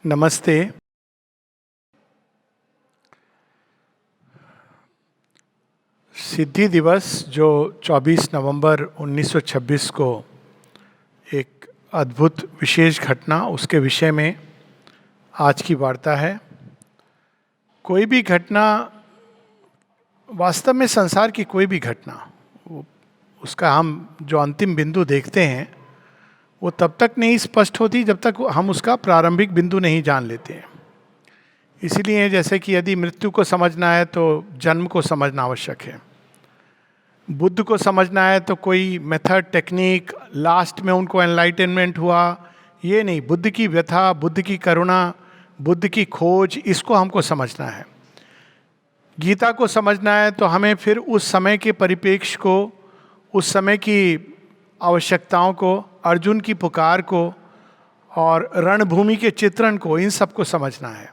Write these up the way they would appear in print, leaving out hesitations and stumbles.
नमस्ते। सिद्धि दिवस जो 24 नवंबर 1926 को एक अद्भुत विशेष घटना, उसके विषय में आज की वार्ता है। कोई भी घटना, वास्तव में संसार की कोई भी घटना, उसका हम जो अंतिम बिंदु देखते हैं वो तब तक नहीं स्पष्ट होती जब तक हम उसका प्रारंभिक बिंदु नहीं जान लेते हैं। इसीलिए जैसे कि यदि मृत्यु को समझना है तो जन्म को समझना आवश्यक है, बुद्ध को समझना है तो कोई मेथड टेक्निक, लास्ट में उनको एनलाइटनमेंट हुआ, ये नहीं। बुद्ध की व्यथा, बुद्ध की करुणा, बुद्ध की खोज, इसको हमको समझना है। गीता को समझना है तो हमें फिर उस समय के परिप्रेक्ष्य को, उस समय की आवश्यकताओं को, अर्जुन की पुकार को और रणभूमि के चित्रण को, इन सबको समझना है।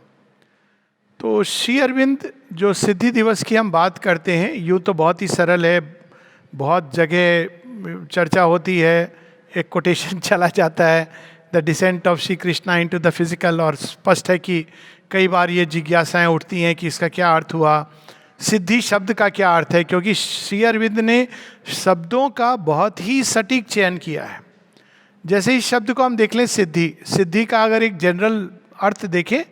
तो श्री अरविंद जो सिद्धि दिवस की हम बात करते हैं, यूँ तो बहुत ही सरल है, बहुत जगह चर्चा होती है, एक कोटेशन चला जाता है, the descent of Shri Krishna into the physical, और स्पष्ट है कि कई बार ये जिज्ञासाएं उठती हैं कि इसका क्या अर्थ हुआ, सिद्धि शब्द का क्या अर्थ है, क्योंकि श्री अरविंद ने शब्दों का बहुत ही सटीक चयन किया है। जैसे इस शब्द को हम देख लें, सिद्धि, सिद्धि का अगर एक जनरल अर्थ देखें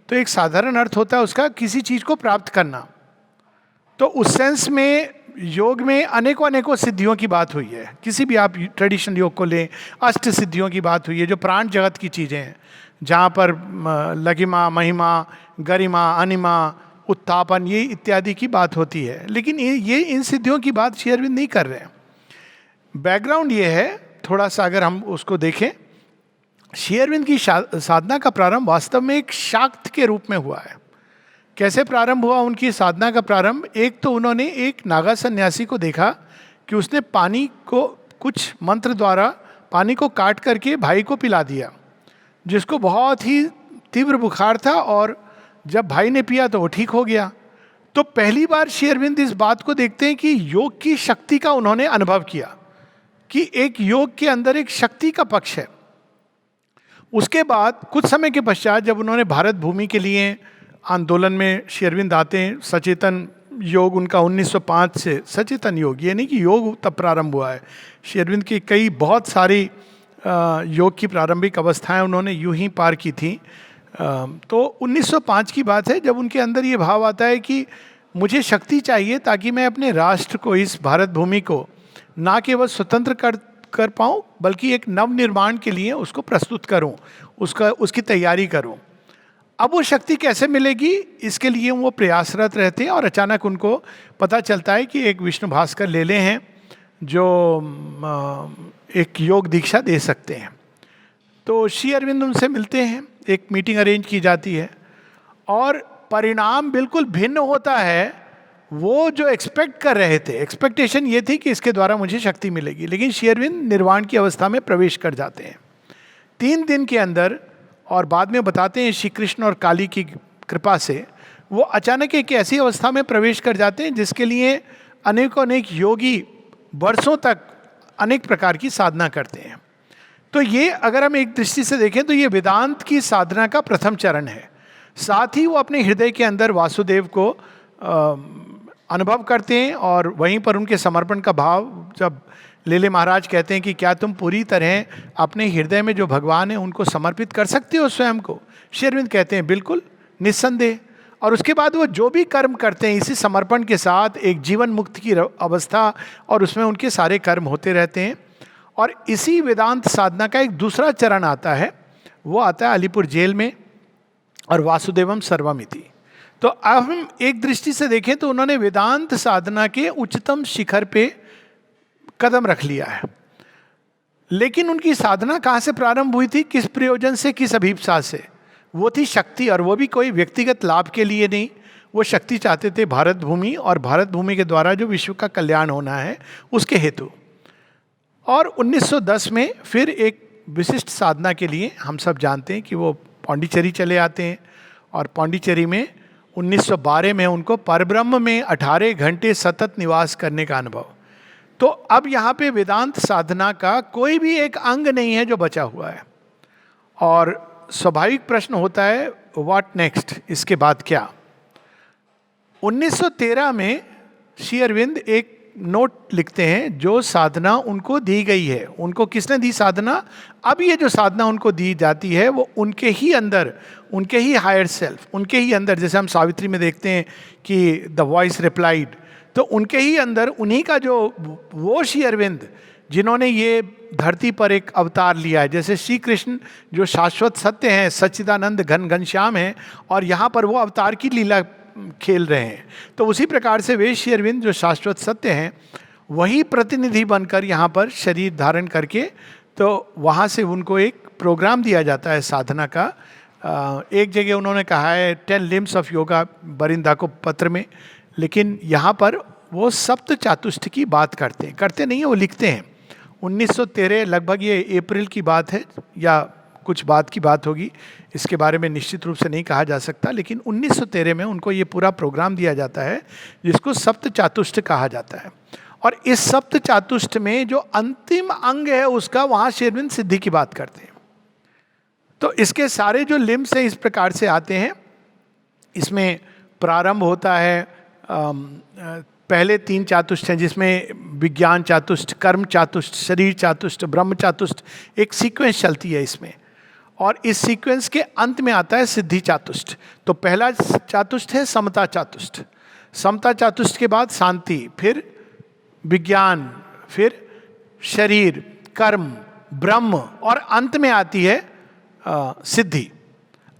तो एक साधारण अर्थ होता है उसका किसी चीज को प्राप्त करना। तो उस सेंस में योग में अनेकों अनेकों सिद्धियों की बात हुई है। किसी भी आप ट्रेडिशनल योग को लें, अष्ट सिद्धियों की बात हुई है जो प्राण जगत की चीजें हैं, जहाँ पर लघिमा, महिमा, गरिमा, अनिमा, उत्थापन, ये इत्यादि की बात होती है। लेकिन ये इन सिद्धियों की बात श्री अरविंद नहीं कर रहे हैं। बैकग्राउंड ये है, थोड़ा सा अगर हम उसको देखें, श्री अरविंद की साधना का प्रारंभ वास्तव में एक शाक्त के रूप में हुआ है। कैसे प्रारंभ हुआ उनकी साधना का प्रारंभ? एक तो उन्होंने एक नागा सन्यासी को देखा कि उसने पानी को कुछ मंत्र द्वारा पानी को काट करके भाई को पिला दिया, जिसको बहुत ही तीव्र बुखार था, और जब भाई ने पिया तो वो ठीक हो गया। तो पहली बार श्री अरविंद इस बात को देखते हैं कि योग की शक्ति का उन्होंने अनुभव किया, कि एक योग के अंदर एक शक्ति का पक्ष है। उसके बाद कुछ समय के पश्चात जब उन्होंने भारत भूमि के लिए आंदोलन में श्री अरविंद आते हैं, सचेतन योग उनका 1905 से, सचेतन योग, ये नहीं कि योग तब प्रारंभ हुआ है। श्री अरविंद की कई बहुत सारी योग की प्रारंभिक अवस्थाएं उन्होंने यूं ही पार की थी। तो 1905 की बात है जब उनके अंदर ये भाव आता है कि मुझे शक्ति चाहिए ताकि मैं अपने राष्ट्र को, इस भारत भूमि को ना केवल स्वतंत्र कर पाऊँ बल्कि एक नव निर्माण के लिए उसको प्रस्तुत करूँ, उसकी तैयारी करूँ। अब वो शक्ति कैसे मिलेगी, इसके लिए वो प्रयासरत रहते हैं, और अचानक उनको पता चलता है कि एक विष्णु भास्कर लेले हैं जो एक योग दीक्षा दे सकते हैं। तो श्री अरविंद उनसे मिलते हैं, एक मीटिंग अरेंज की जाती है, और परिणाम बिल्कुल भिन्न होता है। वो जो एक्सपेक्ट कर रहे थे, एक्सपेक्टेशन ये थी कि इसके द्वारा मुझे शक्ति मिलेगी, लेकिन श्री अरविंद निर्वाण की अवस्था में प्रवेश कर जाते हैं 3 दिन के अंदर। और बाद में बताते हैं श्री कृष्ण और काली की कृपा से वो अचानक एक ऐसी अवस्था में प्रवेश कर जाते हैं जिसके लिए अनेक योगी वर्षों तक अनेक प्रकार की साधना करते हैं। तो ये अगर हम एक दृष्टि से देखें तो ये वेदांत की साधना का प्रथम चरण है। साथ ही वो अपने हृदय के अंदर वासुदेव को अनुभव करते हैं, और वहीं पर उनके समर्पण का भाव, जब लेले महाराज कहते हैं कि क्या तुम पूरी तरह अपने हृदय में जो भगवान है उनको समर्पित कर सकते हो स्वयं को, श्री अरविंद कहते हैं बिल्कुल, निस्संदेह। और उसके बाद वो जो भी कर्म करते हैं इसी समर्पण के साथ, एक जीवन मुक्त की अवस्था, और उसमें उनके सारे कर्म होते रहते हैं। और इसी वेदांत साधना का एक दूसरा चरण आता है, वो आता है अलीपुर जेल में, और वासुदेवम सर्वमिति। तो अब हम एक दृष्टि से देखें तो उन्होंने वेदांत साधना के उच्चतम शिखर पे कदम रख लिया है। लेकिन उनकी साधना कहाँ से प्रारंभ हुई थी, किस प्रयोजन से, किस अभिप्सा से? वो थी शक्ति, और वो भी कोई व्यक्तिगत लाभ के लिए नहीं। वो शक्ति चाहते थे भारत भूमि, और भारत भूमि के द्वारा जो विश्व का कल्याण होना है उसके हेतु। और 1910 में फिर एक विशिष्ट साधना के लिए हम सब जानते हैं कि वो पांडिचेरी चले आते हैं, और पांडिचेरी में 1912 में उनको परब्रह्म में 18 घंटे सतत निवास करने का अनुभव। तो अब यहाँ पे वेदांत साधना का कोई भी एक अंग नहीं है जो बचा हुआ है। और स्वाभाविक प्रश्न होता है व्हाट नेक्स्ट, इसके बाद क्या। 1913 में श्री अरविंद एक नोट लिखते हैं, जो साधना उनको दी गई है, उनको किसने दी साधना, अब ये जो साधना उनको दी जाती है वो उनके ही अंदर, उनके ही हायर सेल्फ, उनके ही अंदर, जैसे हम सावित्री में देखते हैं कि द वॉइस रिप्लाइड, तो उनके ही अंदर उन्हीं का जो वो श्री अरविंद जिन्होंने ये धरती पर एक अवतार लिया है, जैसे श्री कृष्ण जो शाश्वत सत्य हैं, सच्चिदानंद घन घनश्याम हैं, और यहाँ पर वो अवतार की लीला खेल रहे हैं, तो उसी प्रकार से वे श्री अरविंद जो शाश्वत सत्य हैं वही प्रतिनिधि बनकर यहाँ पर शरीर धारण करके, तो वहाँ से उनको एक प्रोग्राम दिया जाता है साधना का। एक जगह उन्होंने कहा है 10 लिम्स ऑफ योगा बरिंदा को पत्र में, लेकिन यहाँ पर वो सप्त चातुष्ट की बात करते नहीं है, वो लिखते हैं। 1913 लगभग, ये अप्रैल की बात है या कुछ बात की बात होगी, इसके बारे में निश्चित रूप से नहीं कहा जा सकता, लेकिन 1913 में उनको ये पूरा प्रोग्राम दिया जाता है जिसको सप्त चातुष्ट कहा जाता है। और इस सप्त चातुष्ट में जो अंतिम अंग है उसका, वहाँ श्री अरविंद सिद्धि की बात करते हैं। तो इसके सारे जो लिम्स हैं इस प्रकार से आते हैं। इसमें प्रारंभ होता है, पहले 3 चातुष्ट हैं जिसमें विज्ञान चातुष्ट, कर्म चातुष्ट, शरीर चातुष्ट, ब्रह्म चातुष्ट, एक सीक्वेंस चलती है इसमें, और इस सीक्वेंस के अंत में आता है सिद्धि चातुष्ट। तो पहला चातुष्ट है समता चातुष्ट, समता चातुष्ट के बाद शांति, फिर विज्ञान, फिर शरीर, कर्म, ब्रह्म, और अंत में आती है सिद्धि।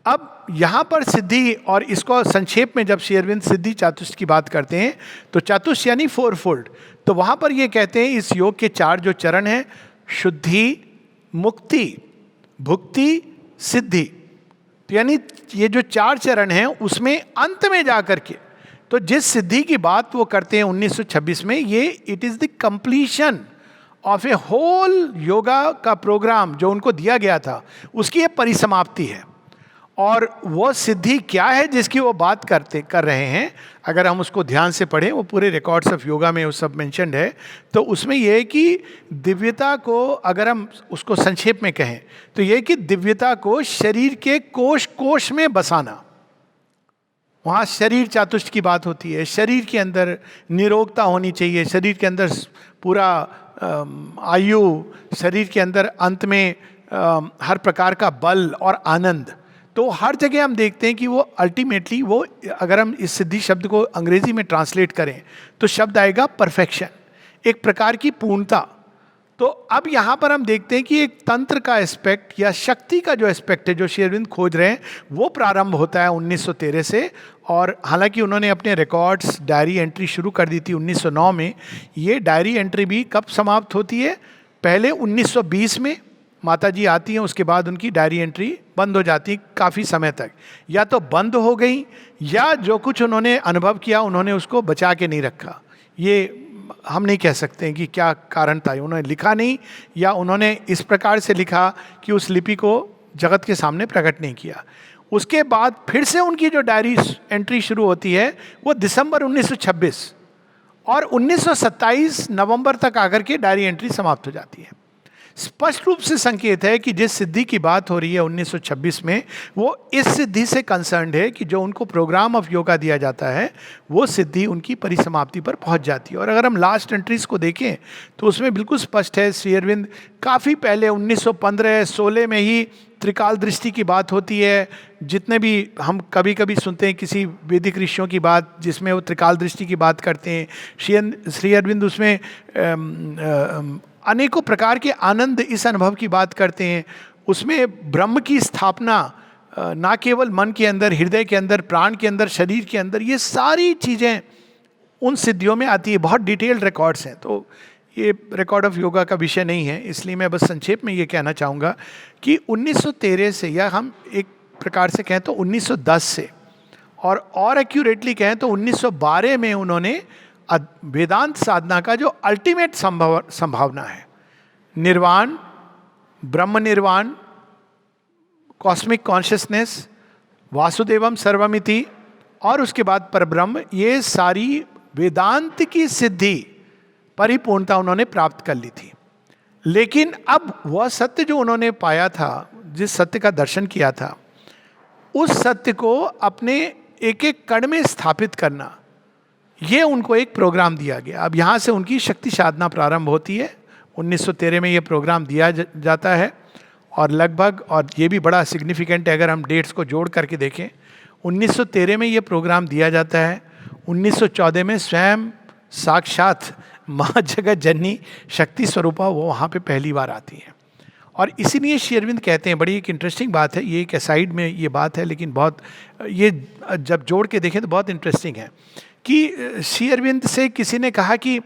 अब यहाँ पर सिद्धि, और इसको संक्षेप में जब श्री अरविंद सिद्धि चातुष्ट की बात करते हैं तो चातुष्ट यानी 4-fold, तो वहाँ पर ये कहते हैं इस योग के 4 जो चरण हैं, शुद्धि, मुक्ति, भुक्ति, सिद्धि, तो यानी ये जो 4 चरण हैं उसमें अंत में जा कर के, तो जिस सिद्धि की बात वो करते हैं 1926 में, ये it is the completion of a whole yoga का प्रोग्राम जो उनको दिया गया था, उसकी ये परिसमाप्ति है। और वो सिद्धि क्या है जिसकी वो बात कर रहे हैं, अगर हम उसको ध्यान से पढ़ें, वो पूरे रिकॉर्ड्स ऑफ योगा में वो सब मेंशन्ड है, तो उसमें यह है कि दिव्यता को, अगर हम उसको संक्षेप में कहें तो ये कि दिव्यता को शरीर के कोश कोश में बसाना। वहाँ शरीर चातुष्ट की बात होती है, शरीर के अंदर निरोगता होनी चाहिए, शरीर के अंदर पूरा आयु, शरीर के अंदर अंत में हर प्रकार का बल और आनंद। तो हर जगह हम देखते हैं कि वो अल्टीमेटली वो, अगर हम इस सिद्धि शब्द को अंग्रेजी में ट्रांसलेट करें तो शब्द आएगा परफेक्शन, एक प्रकार की पूर्णता। तो अब यहाँ पर हम देखते हैं कि एक तंत्र का एस्पेक्ट या शक्ति का जो एस्पेक्ट है जो श्री अरविंद खोज रहे हैं, वो प्रारंभ होता है 1913 से। और हालांकि उन्होंने अपने रिकॉर्ड्स, डायरी एंट्री शुरू कर दी थी 1909 में। ये डायरी एंट्री भी कब समाप्त होती है, पहले 1920 में माता जी आती हैं, उसके बाद उनकी डायरी एंट्री बंद हो जाती है काफ़ी समय तक, या तो बंद हो गई या जो कुछ उन्होंने अनुभव किया उन्होंने उसको बचा के नहीं रखा। ये हम नहीं कह सकते हैं कि क्या कारण था, उन्होंने लिखा नहीं या उन्होंने इस प्रकार से लिखा कि उस लिपि को जगत के सामने प्रकट नहीं किया। उसके बाद फिर से उनकी जो डायरी एंट्री शुरू होती है वो दिसंबर 1926 और 1927 नवंबर तक आकर के डायरी एंट्री समाप्त हो जाती है। स्पष्ट रूप से संकेत है कि जिस सिद्धि की बात हो रही है 1926 में, वो इस सिद्धि से कंसर्न्ड है कि जो उनको प्रोग्राम ऑफ योगा दिया जाता है वो सिद्धि उनकी परिसमाप्ति पर पहुंच जाती है। और अगर हम लास्ट एंट्रीज को देखें तो उसमें बिल्कुल स्पष्ट है, श्री अरविंद काफ़ी पहले 1915-16 में ही त्रिकाल दृष्टि की बात होती है। जितने भी हम कभी कभी सुनते हैं किसी वैदिक ऋषियों की बात जिसमें वो त्रिकाल दृष्टि की बात करते हैं, श्री अरविंद उसमें अनेकों प्रकार के आनंद, इस अनुभव की बात करते हैं। उसमें ब्रह्म की स्थापना ना केवल मन के अंदर, हृदय के अंदर, प्राण के अंदर, शरीर के अंदर, ये सारी चीज़ें उन सिद्धियों में आती है। बहुत डिटेल्ड रिकॉर्ड्स हैं, तो ये रिकॉर्ड ऑफ योगा का विषय नहीं है, इसलिए मैं बस संक्षेप में ये कहना चाहूँगा कि 1913 से, या हम एक प्रकार से कहें तो 1910 से, और एक्यूरेटली कहें तो 1912 में उन्होंने वेदांत साधना का जो अल्टीमेट संभावना है, निर्वाण, ब्रह्म निर्वाण, कॉस्मिक कॉन्शियसनेस, वासुदेवम सर्वमिति, और उसके बाद परब्रह्म, ये सारी वेदांत की सिद्धि, परिपूर्णता उन्होंने प्राप्त कर ली थी। लेकिन अब वह सत्य जो उन्होंने पाया था, जिस सत्य का दर्शन किया था, उस सत्य को अपने एक एक कण में स्थापित करना, ये उनको एक प्रोग्राम दिया गया। अब यहाँ से उनकी शक्ति साधना प्रारंभ होती है। 1913 में ये प्रोग्राम दिया जाता है और लगभग, और ये भी बड़ा सिग्निफिकेंट है अगर हम डेट्स को जोड़ करके देखें, 1913 में ये प्रोग्राम दिया जाता है। 1914 में स्वयं साक्षात माँ जगत जननी शक्ति स्वरूपा वो वहाँ पे पहली बार आती हैं। और इसीलिए श्री अरविंद कहते हैं, बड़ी एक इंटरेस्टिंग बात है, ये एक साइड में ये बात है लेकिन बहुत, ये जब जोड़ के देखें तो बहुत इंटरेस्टिंग है कि श्री अरविंद से किसी ने कहा कि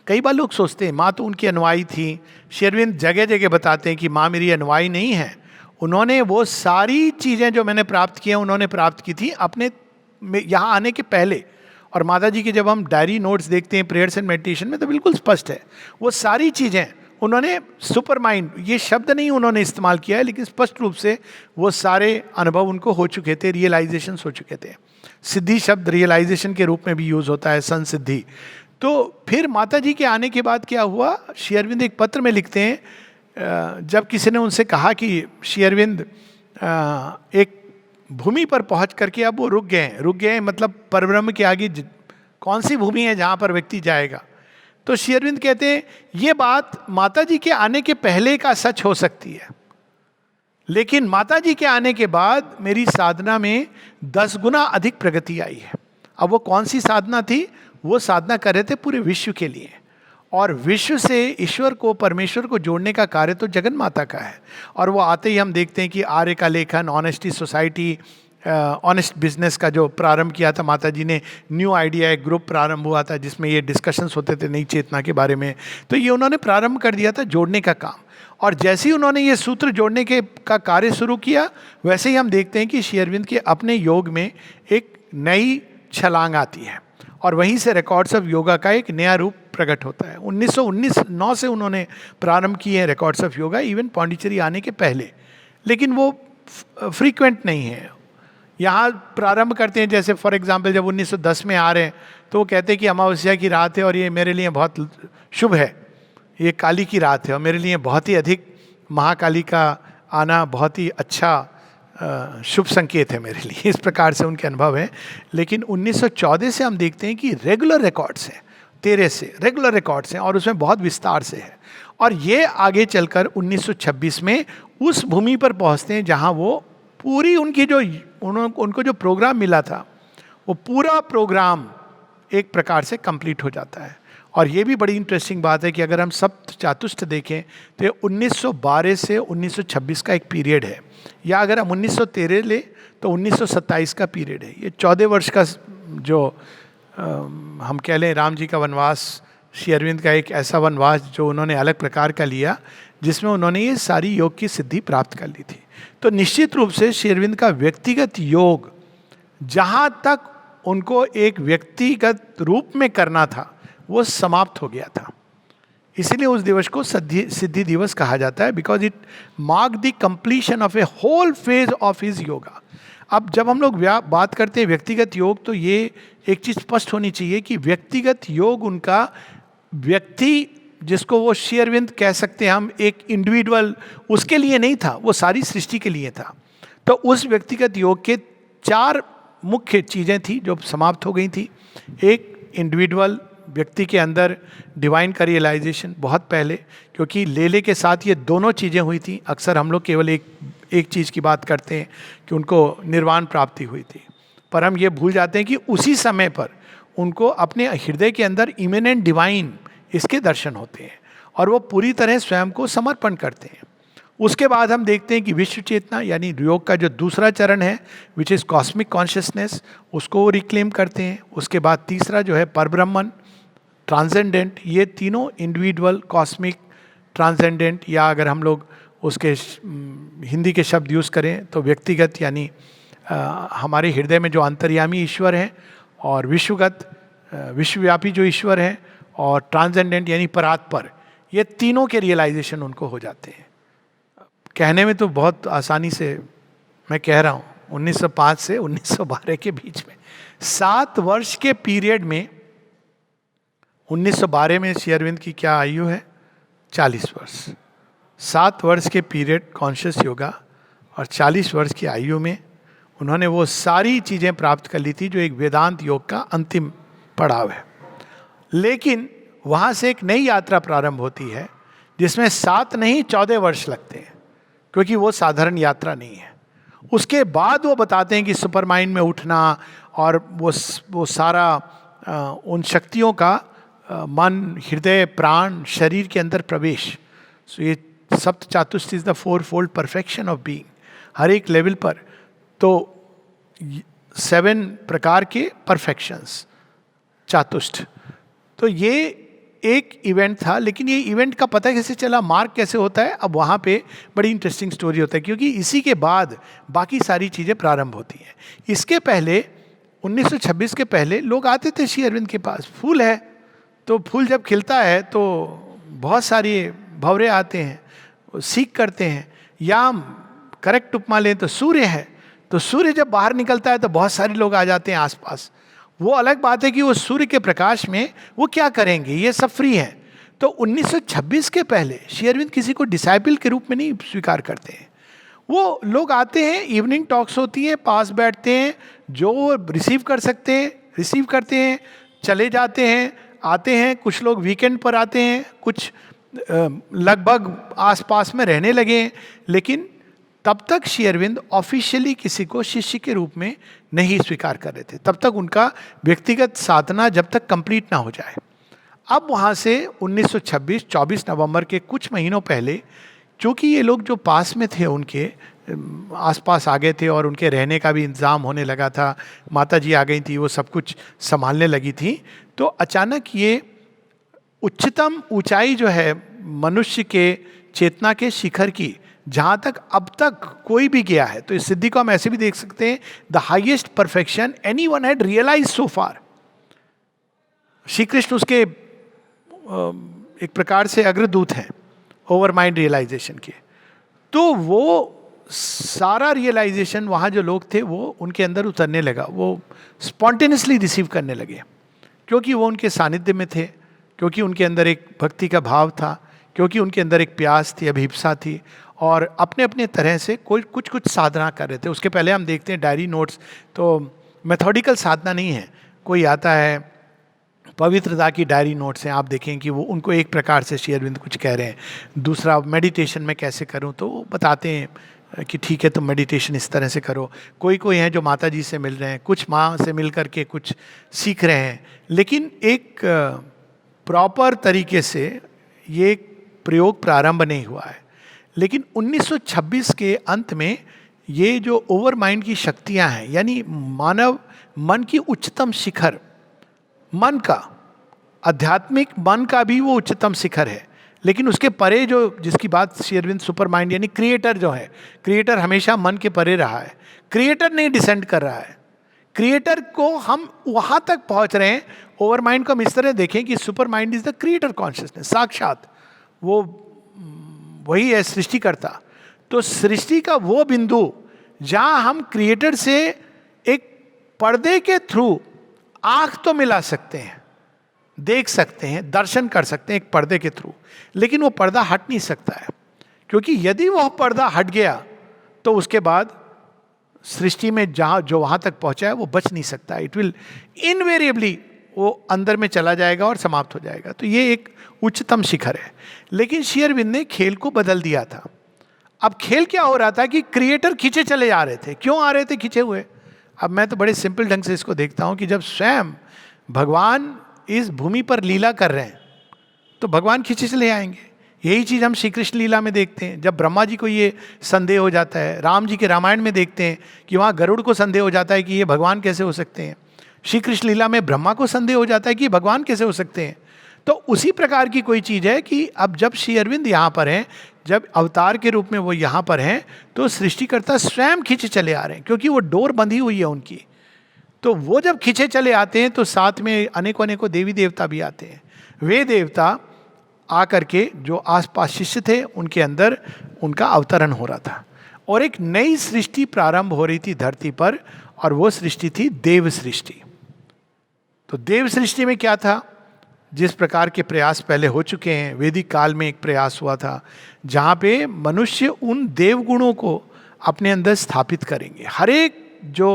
कई बार लोग सोचते हैं माँ तो उनकी अनुयायी थी। श्री अरविंद जगह जगह बताते हैं कि माँ मेरी अनुयायी नहीं है, उन्होंने वो सारी चीज़ें जो मैंने प्राप्त की हैं उन्होंने प्राप्त की थी अपने यहाँ आने के पहले। और माता जी के जब हम डायरी नोट्स देखते हैं प्रेयर्स एंड मेडिटेशन में तो बिल्कुल स्पष्ट है, वो सारी चीज़ें उन्होंने सुपर माइंड, ये शब्द नहीं उन्होंने इस्तेमाल किया है लेकिन स्पष्ट रूप से वो सारे अनुभव उनको हो चुके थे, रियलाइजेशन हो चुके थे। सिद्धि शब्द रियलाइजेशन के रूप में भी यूज होता है, संसिद्धि। तो फिर माता जी के आने के बाद क्या हुआ, श्री अरविंद एक पत्र में लिखते हैं, जब किसी ने उनसे कहा कि श्री अरविंद एक भूमि पर पहुंच करके अब वो रुक गए मतलब परब्रह्म के आगे कौन सी भूमि है जहाँ पर व्यक्ति जाएगा। तो श्री अरविंद कहते हैं ये बात माता जी के आने के पहले का सच हो सकती है, लेकिन माता जी के आने के बाद मेरी साधना में 10 गुना अधिक प्रगति आई है। अब वो कौन सी साधना थी, वो साधना कर रहे थे पूरे विश्व के लिए, और विश्व से ईश्वर को, परमेश्वर को जोड़ने का कार्य तो जगन माता का है। और वो आते ही हम देखते हैं कि आर्य का लेखन, ऑनेस्टी सोसाइटी, ऑनेस्ट बिजनेस का जो प्रारंभ किया था माता जी ने, न्यू आइडिया एक ग्रुप प्रारंभ हुआ था जिसमें ये डिस्कशंस होते थे नई चेतना के बारे में। तो ये उन्होंने प्रारंभ कर दिया था जोड़ने का काम। और जैसे ही उन्होंने ये सूत्र जोड़ने के का कार्य शुरू किया, वैसे ही हम देखते हैं कि श्री अरविंद के अपने योग में एक नई छलांग आती है और वहीं से रिकॉर्ड्स ऑफ योगा का एक नया रूप प्रकट होता है। 1919 से उन्होंने प्रारंभ किए हैं records of yoga, even Pondicherry आने के पहले, लेकिन वो फ्रीक्वेंट नहीं है। यहाँ प्रारंभ करते हैं, जैसे फॉर एग्जांपल जब 1910 में आ रहे हैं तो वो कहते हैं कि अमावस्या की रात है और ये मेरे लिए बहुत शुभ है, ये काली की रात है और मेरे लिए बहुत ही अधिक महाकाली का आना बहुत ही अच्छा शुभ संकेत है मेरे लिए। इस प्रकार से उनके अनुभव हैं। लेकिन 1914 से हम देखते हैं कि रेगुलर रिकॉर्ड्स हैं, 13 से रेगुलर रिकॉर्ड्स हैं और उसमें बहुत विस्तार से है। और ये आगे चलकर 1926 में उस भूमि पर पहुँचते हैं जहाँ वो पूरी उनकी जो उनको जो प्रोग्राम मिला था वो पूरा प्रोग्राम एक प्रकार से कंप्लीट हो जाता है। और ये भी बड़ी इंटरेस्टिंग बात है कि अगर हम सप्त चातुष्ट देखें तो ये 1912 से 1926 का एक पीरियड है, या अगर हम 1913 ले तो 1927 का पीरियड है। ये 14 वर्ष का जो हम कह लें राम जी का वनवास, श्री अरविंद का एक ऐसा वनवास जो उन्होंने अलग प्रकार का लिया जिसमें उन्होंने ये सारी योग की सिद्धि प्राप्त कर ली थी। तो निश्चित रूप से श्री अरविंद का व्यक्तिगत योग जहाँ तक उनको एक व्यक्तिगत रूप में करना था वो समाप्त हो गया था। इसीलिए उस दिवस को सिद्धि दिवस कहा जाता है, because it mark the completion of a whole phase of his yoga. अब जब हम लोग बात करते हैं व्यक्तिगत योग, तो ये एक चीज़ स्पष्ट होनी चाहिए कि व्यक्तिगत योग उनका व्यक्ति, जिसको वो श्री अरविंद कह सकते हैं हम, एक इंडिविजुअल उसके लिए नहीं था, वो सारी सृष्टि के लिए था। तो उस व्यक्तिगत योग के 4 मुख्य चीज़ें थी जो समाप्त हो गई थी। एक इंडिविजुअल व्यक्ति के अंदर डिवाइन का रियलाइजेशन बहुत पहले, क्योंकि लेले के साथ ये दोनों चीज़ें हुई थी। अक्सर हम लोग केवल एक चीज़ की बात करते हैं कि उनको निर्वाण प्राप्ति हुई थी, पर हम ये भूल जाते हैं कि उसी समय पर उनको अपने हृदय के अंदर इमिनेंट डिवाइन इसके दर्शन होते हैं और वो पूरी तरह स्वयं को समर्पण करते हैं। उसके बाद हम देखते हैं कि विश्व चेतना यानी योग का जो दूसरा चरण है, विच इज़ कॉस्मिक कॉन्शियसनेस, उसको वो रिक्लेम करते हैं। उसके बाद तीसरा जो है परब्रह्मन, ट्रांसेंडेंट, ये तीनों इंडिविजुअल, कॉस्मिक, ट्रांसेंडेंट, या अगर हम लोग उसके हिंदी के शब्द यूज़ करें तो व्यक्तिगत यानी हमारे हृदय में जो अंतर्यामी ईश्वर हैं, और विश्वगत विश्वव्यापी जो ईश्वर है, और ट्रांसेंडेंट यानी परात्पर, ये तीनों के रियलाइजेशन उनको हो जाते हैं। कहने में तो बहुत आसानी से मैं कह रहा हूँ, 1905 से 1912 के बीच में 7 वर्ष के पीरियड में, 1912 में श्री अरविंद की क्या आयु है, 40 वर्ष। 7 वर्ष के पीरियड कॉन्शियस योगा और 40 वर्ष की आयु में उन्होंने वो सारी चीज़ें प्राप्त कर ली थी जो एक वेदांत योग का अंतिम पड़ाव है। लेकिन वहाँ से एक नई यात्रा प्रारंभ होती है जिसमें 7 नहीं 14 वर्ष लगते हैं, क्योंकि वो साधारण यात्रा नहीं है। उसके बाद वो बताते हैं कि सुपर माइंड में उठना और वो सारा उन शक्तियों का मन, हृदय, प्राण, शरीर के अंदर प्रवेश। सो ये Sapta Chatushtaya is the 4-fold perfection of being. हर एक लेवल पर तो 7 प्रकार के परफेक्शंस, चातुष्ट। तो ये एक इवेंट था, लेकिन ये इवेंट का पता कैसे चला, मार्क कैसे होता है, अब वहाँ पे बड़ी इंटरेस्टिंग स्टोरी होता है, क्योंकि इसी के बाद बाकी सारी चीज़ें प्रारंभ होती हैं। इसके पहले 1926 के पहले लोग आते थे श्री अरविंद के पास। फूल है तो फूल जब खिलता है तो बहुत सारे भंवरे आते हैं, सीख करते हैं। या करेक्ट उपमा लें तो सूर्य है, तो सूर्य जब बाहर निकलता है तो बहुत सारे लोग आ जाते हैं आसपास। वो अलग बात है कि वो सूर्य के प्रकाश में वो क्या करेंगे, ये सब फ्री है। तो 1926 के पहले श्री अरविंद किसी को डिसाइपल के रूप में नहीं स्वीकार करते हैं। वो लोग आते हैं, इवनिंग टॉक्स होती हैं, पास बैठते हैं, जो रिसीव कर सकते हैं रिसीव करते हैं, चले जाते हैं, आते हैं। कुछ लोग वीकेंड पर आते हैं, कुछ लगभग आसपास में रहने लगे हैं। लेकिन तब तक श्री अरविंद ऑफिशियली किसी को शिष्य के रूप में नहीं स्वीकार कर रहे थे, तब तक उनका व्यक्तिगत साधना जब तक कंप्लीट ना हो जाए। अब वहाँ से 1926 24 नवंबर के कुछ महीनों पहले, चूँकि ये लोग जो पास में थे उनके आसपास आ गए थे और उनके रहने का भी इंतज़ाम होने लगा था, माता जी आ गई थी, वो सब कुछ संभालने लगी थी, तो अचानक ये उच्चतम ऊंचाई जो है मनुष्य के चेतना के शिखर की, जहाँ तक अब तक कोई भी गया है, तो इस सिद्धि को हम ऐसे भी देख सकते हैं, the highest perfection anyone had realize so far. Shri Krishna उसके एक प्रकार से अग्रदूत हैं ओवर माइंड रियलाइजेशन के। तो वो सारा रियलाइजेशन वहाँ जो लोग थे वो उनके अंदर उतरने लगा, वो स्पॉन्टेनियसली रिसीव करने लगे, क्योंकि वो उनके सानिध्य में थे, क्योंकि उनके अंदर एक भक्ति का भाव था, क्योंकि उनके अंदर एक प्यास थी, अभिप्सा थी, और अपने अपने तरह से कोई कुछ साधना कर रहे थे। उसके पहले हम देखते हैं डायरी नोट्स, तो मेथोडिकल साधना नहीं है। कोई आता है, पवित्रता की डायरी नोट्स हैं, आप देखें कि वो उनको एक प्रकार से श्री अरविंद कुछ कह रहे हैं। दूसरा, मेडिटेशन में कैसे करूं, तो वो बताते हैं कि ठीक है तुम मेडिटेशन इस तरह से करो। कोई हैं जो माता जी से मिल रहे हैं, कुछ माँ से मिल करके कुछ सीख रहे हैं, लेकिन एक प्रॉपर तरीके से ये प्रयोग प्रारंभ नहीं हुआ है। लेकिन 1926 के अंत में ये जो ओवर माइंड की शक्तियां हैं, यानी मानव मन की उच्चतम शिखर, मन का, आध्यात्मिक मन का भी वो उच्चतम शिखर है, लेकिन उसके परे जो जिसकी बात श्री अरविंद सुपर माइंड यानी क्रिएटर जो है, क्रिएटर हमेशा मन के परे रहा है, क्रिएटर नहीं डिसेंड कर रहा है। क्रिएटर को हम वहाँ तक पहुँच रहे हैं। ओवर माइंड को हम इस तरह देखें कि super mind is the creator consciousness, साक्षात वो वही है सृष्टिकर्ता। तो सृष्टि का वो बिंदु जहाँ हम क्रिएटर से एक पर्दे के थ्रू आँख तो मिला सकते हैं, देख सकते हैं, दर्शन कर सकते हैं एक पर्दे के थ्रू, लेकिन वो पर्दा हट नहीं सकता है, क्योंकि यदि वह पर्दा हट गया तो उसके बाद सृष्टि में जहाँ जो वहाँ तक पहुँचा है वो बच नहीं सकता। इट विल इनवेरिएबली वो अंदर में चला जाएगा और समाप्त हो जाएगा। तो ये एक उच्चतम शिखर है। लेकिन श्री अरविंद ने खेल को बदल दिया था। अब खेल क्या हो रहा था कि क्रिएटर खींचे चले जा रहे थे। क्यों आ रहे थे खींचे हुए? अब मैं तो बड़े सिंपल ढंग से इसको देखता हूँ कि जब स्वयं भगवान इस भूमि पर लीला कर रहे हैं तो भगवान खींचे चले आएंगे। यही चीज़ हम श्री कृष्ण लीला में देखते हैं। जब ब्रह्मा जी को ये संदेह हो जाता है, राम जी के रामायण में देखते हैं कि वहाँ गरुड़ को संदेह हो जाता है कि ये भगवान कैसे हो सकते हैं। श्री कृष्ण लीला में ब्रह्मा को संदेह हो जाता है कि ये भगवान कैसे हो सकते हैं। तो उसी प्रकार की कोई चीज़ है कि अब जब श्री अरविंद यहाँ पर हैं, जब अवतार के रूप में वो यहाँ पर हैं, तो सृष्टिकर्ता स्वयं खींचे चले आ रहे हैं, क्योंकि वो डोर बंधी हुई है उनकी। तो वो जब खींचे चले आते हैं तो साथ में अनेकों अनेकों देवी देवता भी आते हैं। वे देवता आकर के जो आसपास शिष्य थे उनके अंदर उनका अवतरण हो रहा था और एक नई सृष्टि प्रारंभ हो रही थी धरती पर, और वो सृष्टि थी देव सृष्टि। तो देव सृष्टि में क्या था? जिस प्रकार के प्रयास पहले हो चुके हैं, वैदिक काल में एक प्रयास हुआ था जहाँ पे मनुष्य उन देव गुणों को अपने अंदर स्थापित करेंगे। हर एक जो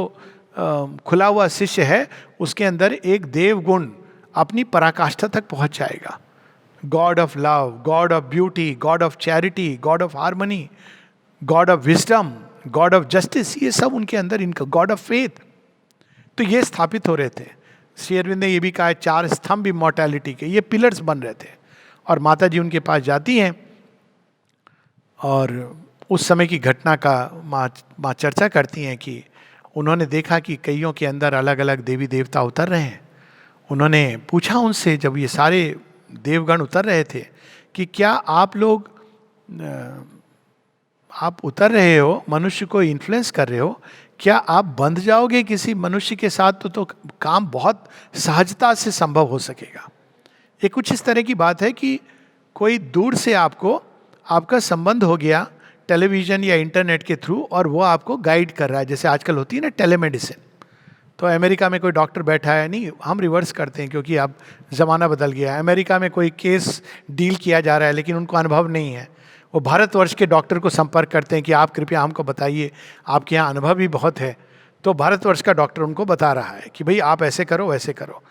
खुला हुआ शिष्य है उसके अंदर एक देव गुण अपनी पराकाष्ठा तक पहुँच जाएगा। God of love, God of beauty, God of charity, God of harmony, God of wisdom, God of justice, ये सब उनके अंदर, इनका गॉड ऑफ फेथ, तो ये स्थापित हो रहे थे। श्री अरविंद ने ये भी कहा है 4 स्तंभ इमॉर्टैलिटी के, ये पिलर्स बन रहे थे। और माता जी उनके पास जाती हैं और उस समय की घटना का माँ चर्चा करती हैं कि उन्होंने देखा कि कईयों के अंदर अलग अलग देवी देवता उतर रहे हैं। उन्होंने पूछा उनसे, जब ये सारे देवगण उतर रहे थे, कि क्या आप लोग आप उतर रहे हो, मनुष्य को इन्फ्लुएंस कर रहे हो, क्या आप बंध जाओगे किसी मनुष्य के साथ तो काम बहुत सहजता से संभव हो सकेगा। ये कुछ इस तरह की बात है कि कोई दूर से आपका संबंध हो गया टेलीविज़न या इंटरनेट के थ्रू, और वो आपको गाइड कर रहा है, जैसे आजकल होती है ना टेलीमेडिसिन। तो अमेरिका में कोई डॉक्टर बैठा है, नहीं हम रिवर्स करते हैं क्योंकि अब ज़माना बदल गया है। अमेरिका में कोई केस डील किया जा रहा है लेकिन उनको अनुभव नहीं है, वो भारतवर्ष के डॉक्टर को संपर्क करते हैं कि आप कृपया हमको बताइए, आपके यहाँ अनुभव भी बहुत है। तो भारतवर्ष का डॉक्टर उनको बता रहा है कि भाई आप ऐसे करो वैसे करो।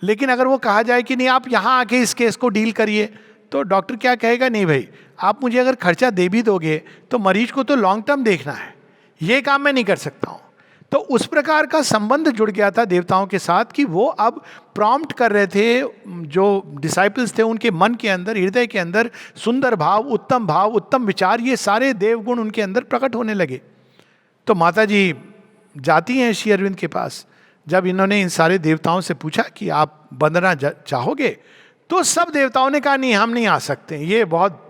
लेकिन अगर वो कहा जाए कि नहीं आप यहाँ आके इस केस को डील करिए, तो डॉक्टर क्या कहेगा, नहीं भाई आप मुझे अगर खर्चा दे भी दोगे तो मरीज को तो लॉन्ग टर्म देखना है, ये काम मैं नहीं कर सकता हूँ। तो उस प्रकार का संबंध जुड़ गया था देवताओं के साथ कि वो अब प्रॉम्प्ट कर रहे थे, जो डिसाइपल्स थे उनके मन के अंदर, हृदय के अंदर सुंदर भाव, उत्तम विचार, ये सारे देवगुण उनके अंदर प्रकट होने लगे। तो माता जी जाती हैं श्री अरविंद के पास। जब इन्होंने इन सारे देवताओं से पूछा कि आप बंधना चाहोगे, तो सब देवताओं ने कहा नहीं हम नहीं आ सकते। ये बहुत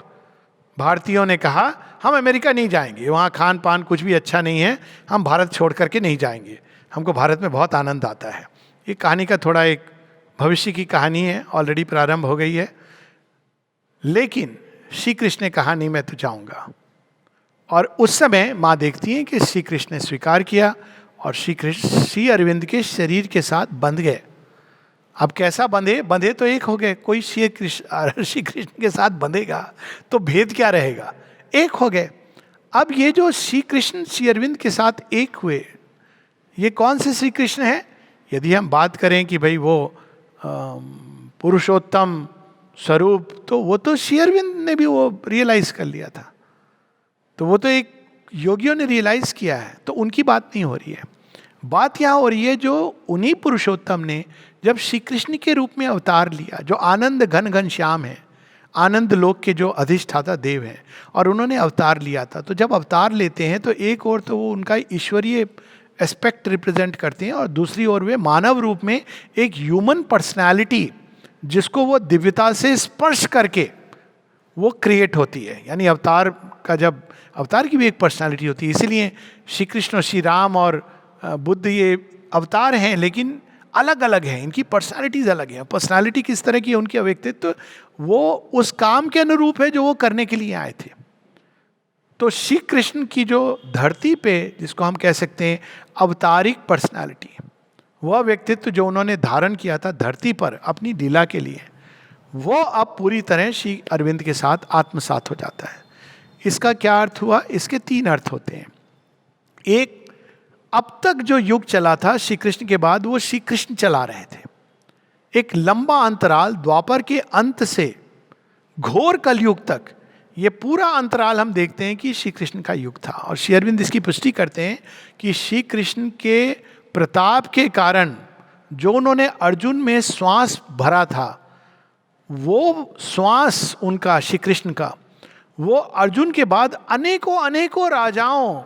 भारतीयों ने कहा हम अमेरिका नहीं जाएंगे, वहाँ खान पान कुछ भी अच्छा नहीं है, हम भारत छोड़ करके नहीं जाएंगे, हमको भारत में बहुत आनंद आता है। ये कहानी का थोड़ा एक भविष्य की कहानी है, ऑलरेडी प्रारंभ हो गई है। लेकिन श्री कृष्ण ने कहा नहीं मैं तो जाऊँगा। और उस समय माँ देखती हैं कि श्री कृष्ण ने स्वीकार किया और श्री कृष्ण श्री अरविंद के शरीर के साथ बंध गए। अब कैसा बंधे तो एक हो गए, कोई श्री कृष्ण के साथ बंधेगा तो भेद क्या रहेगा, एक हो गए। अब ये जो श्री कृष्ण श्री अरविंद के साथ एक हुए, ये कौन से श्री कृष्ण हैं? यदि हम बात करें कि भाई वो पुरुषोत्तम स्वरूप, तो वो तो श्री अरविंद ने भी वो रियलाइज कर लिया था, तो वो तो एक योगियों ने रियलाइज किया है, तो उनकी बात नहीं हो रही है। बात यहाँ हो रही है जो उन्हीं पुरुषोत्तम ने जब श्री कृष्ण के रूप में अवतार लिया, जो आनंद घन घन श्याम है, आनंद लोक के जो अधिष्ठाता देव हैं, और उन्होंने अवतार लिया था। तो जब अवतार लेते हैं तो एक ओर तो वो उनका ईश्वरीय एस्पेक्ट रिप्रेजेंट करते हैं, और दूसरी ओर वे मानव रूप में एक ह्यूमन पर्सनैलिटी जिसको वो दिव्यता से स्पर्श करके वो क्रिएट होती है। यानी अवतार का, जब अवतार की भी एक पर्सनैलिटी होती है, इसीलिए श्री कृष्ण और श्री राम और बुद्ध ये अवतार हैं लेकिन अलग अलग हैं, इनकी पर्सनालिटीज अलग हैं। पर्सनालिटी किस तरह की है उनकी, व्यक्तित्व वो उस काम के अनुरूप है जो वो करने के लिए आए थे। तो श्री कृष्ण की जो धरती पे, जिसको हम कह सकते हैं अवतारिक पर्सनालिटी, वह व्यक्तित्व जो उन्होंने धारण किया था धरती पर अपनी लीला के लिए, वो अब पूरी तरह श्री अरविंद के साथ आत्मसात हो जाता है। इसका क्या अर्थ हुआ? इसके 3 अर्थ होते हैं। एक, अब तक जो युग चला था श्री कृष्ण के बाद, वो श्री कृष्ण चला रहे थे। एक लंबा अंतराल द्वापर के अंत से घोर कलयुग तक, ये पूरा अंतराल हम देखते हैं कि श्री कृष्ण का युग था। और श्री अरविंद इसकी पुष्टि करते हैं कि श्री कृष्ण के प्रताप के कारण जो उन्होंने अर्जुन में श्वास भरा था, वो श्वास उनका श्री कृष्ण का, वो अर्जुन के बाद अनेकों राजाओं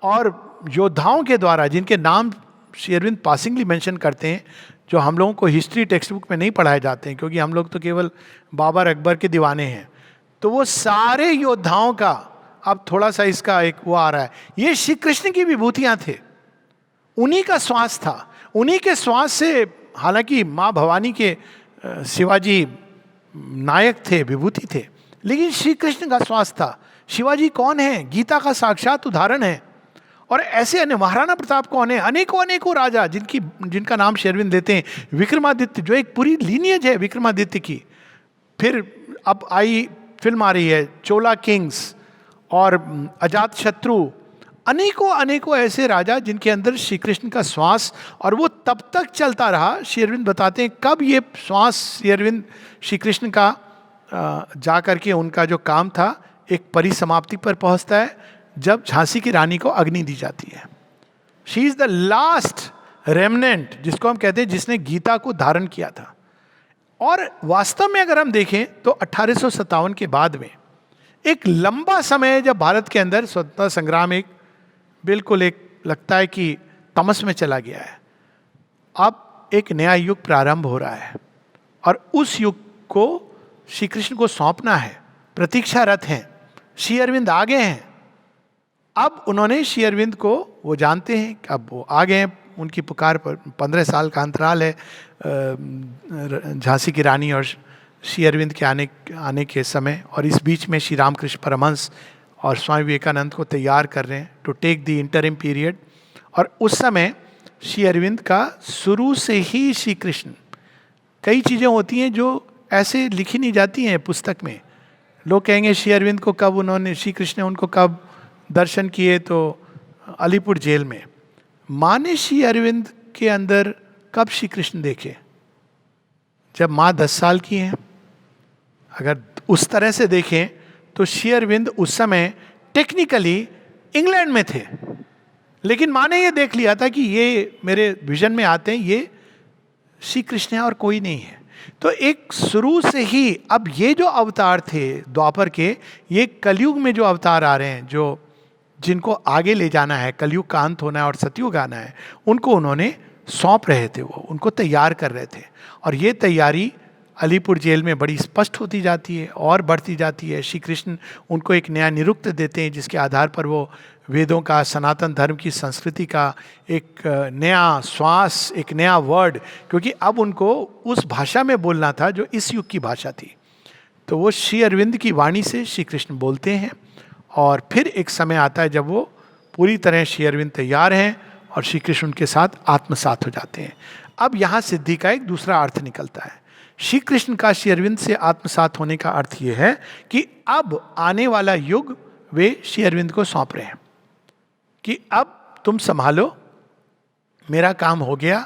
और योद्धाओं के द्वारा, जिनके नाम श्री अरविंद पासिंगली मेंशन करते हैं, जो हम लोगों को हिस्ट्री टेक्स्ट बुक में नहीं पढ़ाए जाते हैं, क्योंकि हम लोग तो केवल बाबर अकबर के दीवाने हैं। तो वो सारे योद्धाओं का अब थोड़ा सा इसका एक वो आ रहा है, ये श्री कृष्ण की विभूतियाँ थे, उन्हीं का श्वास था। उन्हीं के श्वास से, हालांकि माँ भवानी के शिवाजी नायक थे, विभूति थे, लेकिन श्री कृष्ण का श्वास था। शिवाजी कौन है? गीता का साक्षात उदाहरण है। और ऐसे अन्य, महाराणा प्रताप कौन है, अनेकों अनेकों राजा जिनका नाम श्री अरविंद लेते हैं, विक्रमादित्य जो एक पूरी लीनियज है विक्रमादित्य की। फिर अब फिल्म आ रही है चोला किंग्स और अजात शत्रु, अनेकों अनेकों ऐसे राजा जिनके अंदर श्री कृष्ण का श्वास, और वो तब तक चलता रहा। श्री अरविंद बताते हैं कब ये श्वास श्री अरविंद श्री कृष्ण का जा करके उनका जो काम था एक परिसमाप्ति पर पहुंचता है, जब झांसी की रानी को अग्नि दी जाती है। She is the last remnant, जिसको हम कहते हैं, जिसने गीता को धारण किया था। और वास्तव में अगर हम देखें तो 1857 के बाद में एक लंबा समय जब भारत के अंदर स्वतंत्रता संग्राम एक बिल्कुल एक लगता है कि तमस में चला गया है, अब एक नया युग प्रारंभ हो रहा है और उस युग को श्री कृष्ण को सौंपना है। प्रतीक्षारत हैं, श्री अरविंद आ गए हैं। अब उन्होंने श्री अरविंद को, वो जानते हैं कि अब वो आ गए हैं, उनकी पुकार पर 15 साल का अंतराल है झांसी की रानी और श्री अरविंद के आने के समय, और इस बीच में श्री रामकृष्ण परमहंस और स्वामी विवेकानंद को तैयार कर रहे हैं to take the interim period. और उस समय श्री अरविंद का शुरू से ही श्री कृष्ण, कई चीज़ें होती हैं जो ऐसे लिखी नहीं जाती हैं पुस्तक में। लोग कहेंगे श्री अरविंद को कब उन्होंने, श्री कृष्ण ने उनको कब दर्शन किए, तो अलीपुर जेल में। माँ ने श्री अरविंद के अंदर कब श्री कृष्ण देखे? जब माँ 10 साल की हैं। अगर उस तरह से देखें तो श्री अरविंद उस समय टेक्निकली इंग्लैंड में थे, लेकिन माँ ने ये देख लिया था कि ये मेरे विजन में आते हैं, ये श्री कृष्ण है और कोई नहीं है। तो एक शुरू से ही, अब ये जो अवतार थे द्वापर के, ये कलयुग में जो अवतार आ रहे हैं, जो जिनको आगे ले जाना है, कलयुग का अंत होना है और सतयुग आना है, उनको उन्होंने सौंप रहे थे, वो उनको तैयार कर रहे थे। और ये तैयारी अलीपुर जेल में बड़ी स्पष्ट होती जाती है और बढ़ती जाती है। श्री कृष्ण उनको एक नया निरुक्त देते हैं जिसके आधार पर वो वेदों का, सनातन धर्म की संस्कृति का एक नया श्वास, एक नया वर्ड, क्योंकि अब उनको उस भाषा में बोलना था जो इस युग की भाषा थी। तो वो श्री अरविंद की वाणी से श्री कृष्ण बोलते हैं, और फिर एक समय आता है जब वो पूरी तरह श्री अरविंद तैयार हैं और श्री कृष्ण उनके साथ आत्मसात हो जाते हैं। अब यहाँ सिद्धि का एक दूसरा अर्थ निकलता है। श्री कृष्ण का श्री अरविंद से आत्मसात होने का अर्थ ये है कि अब आने वाला युग वे श्री अरविंद को सौंप रहे हैं कि अब तुम संभालो, मेरा काम हो गया,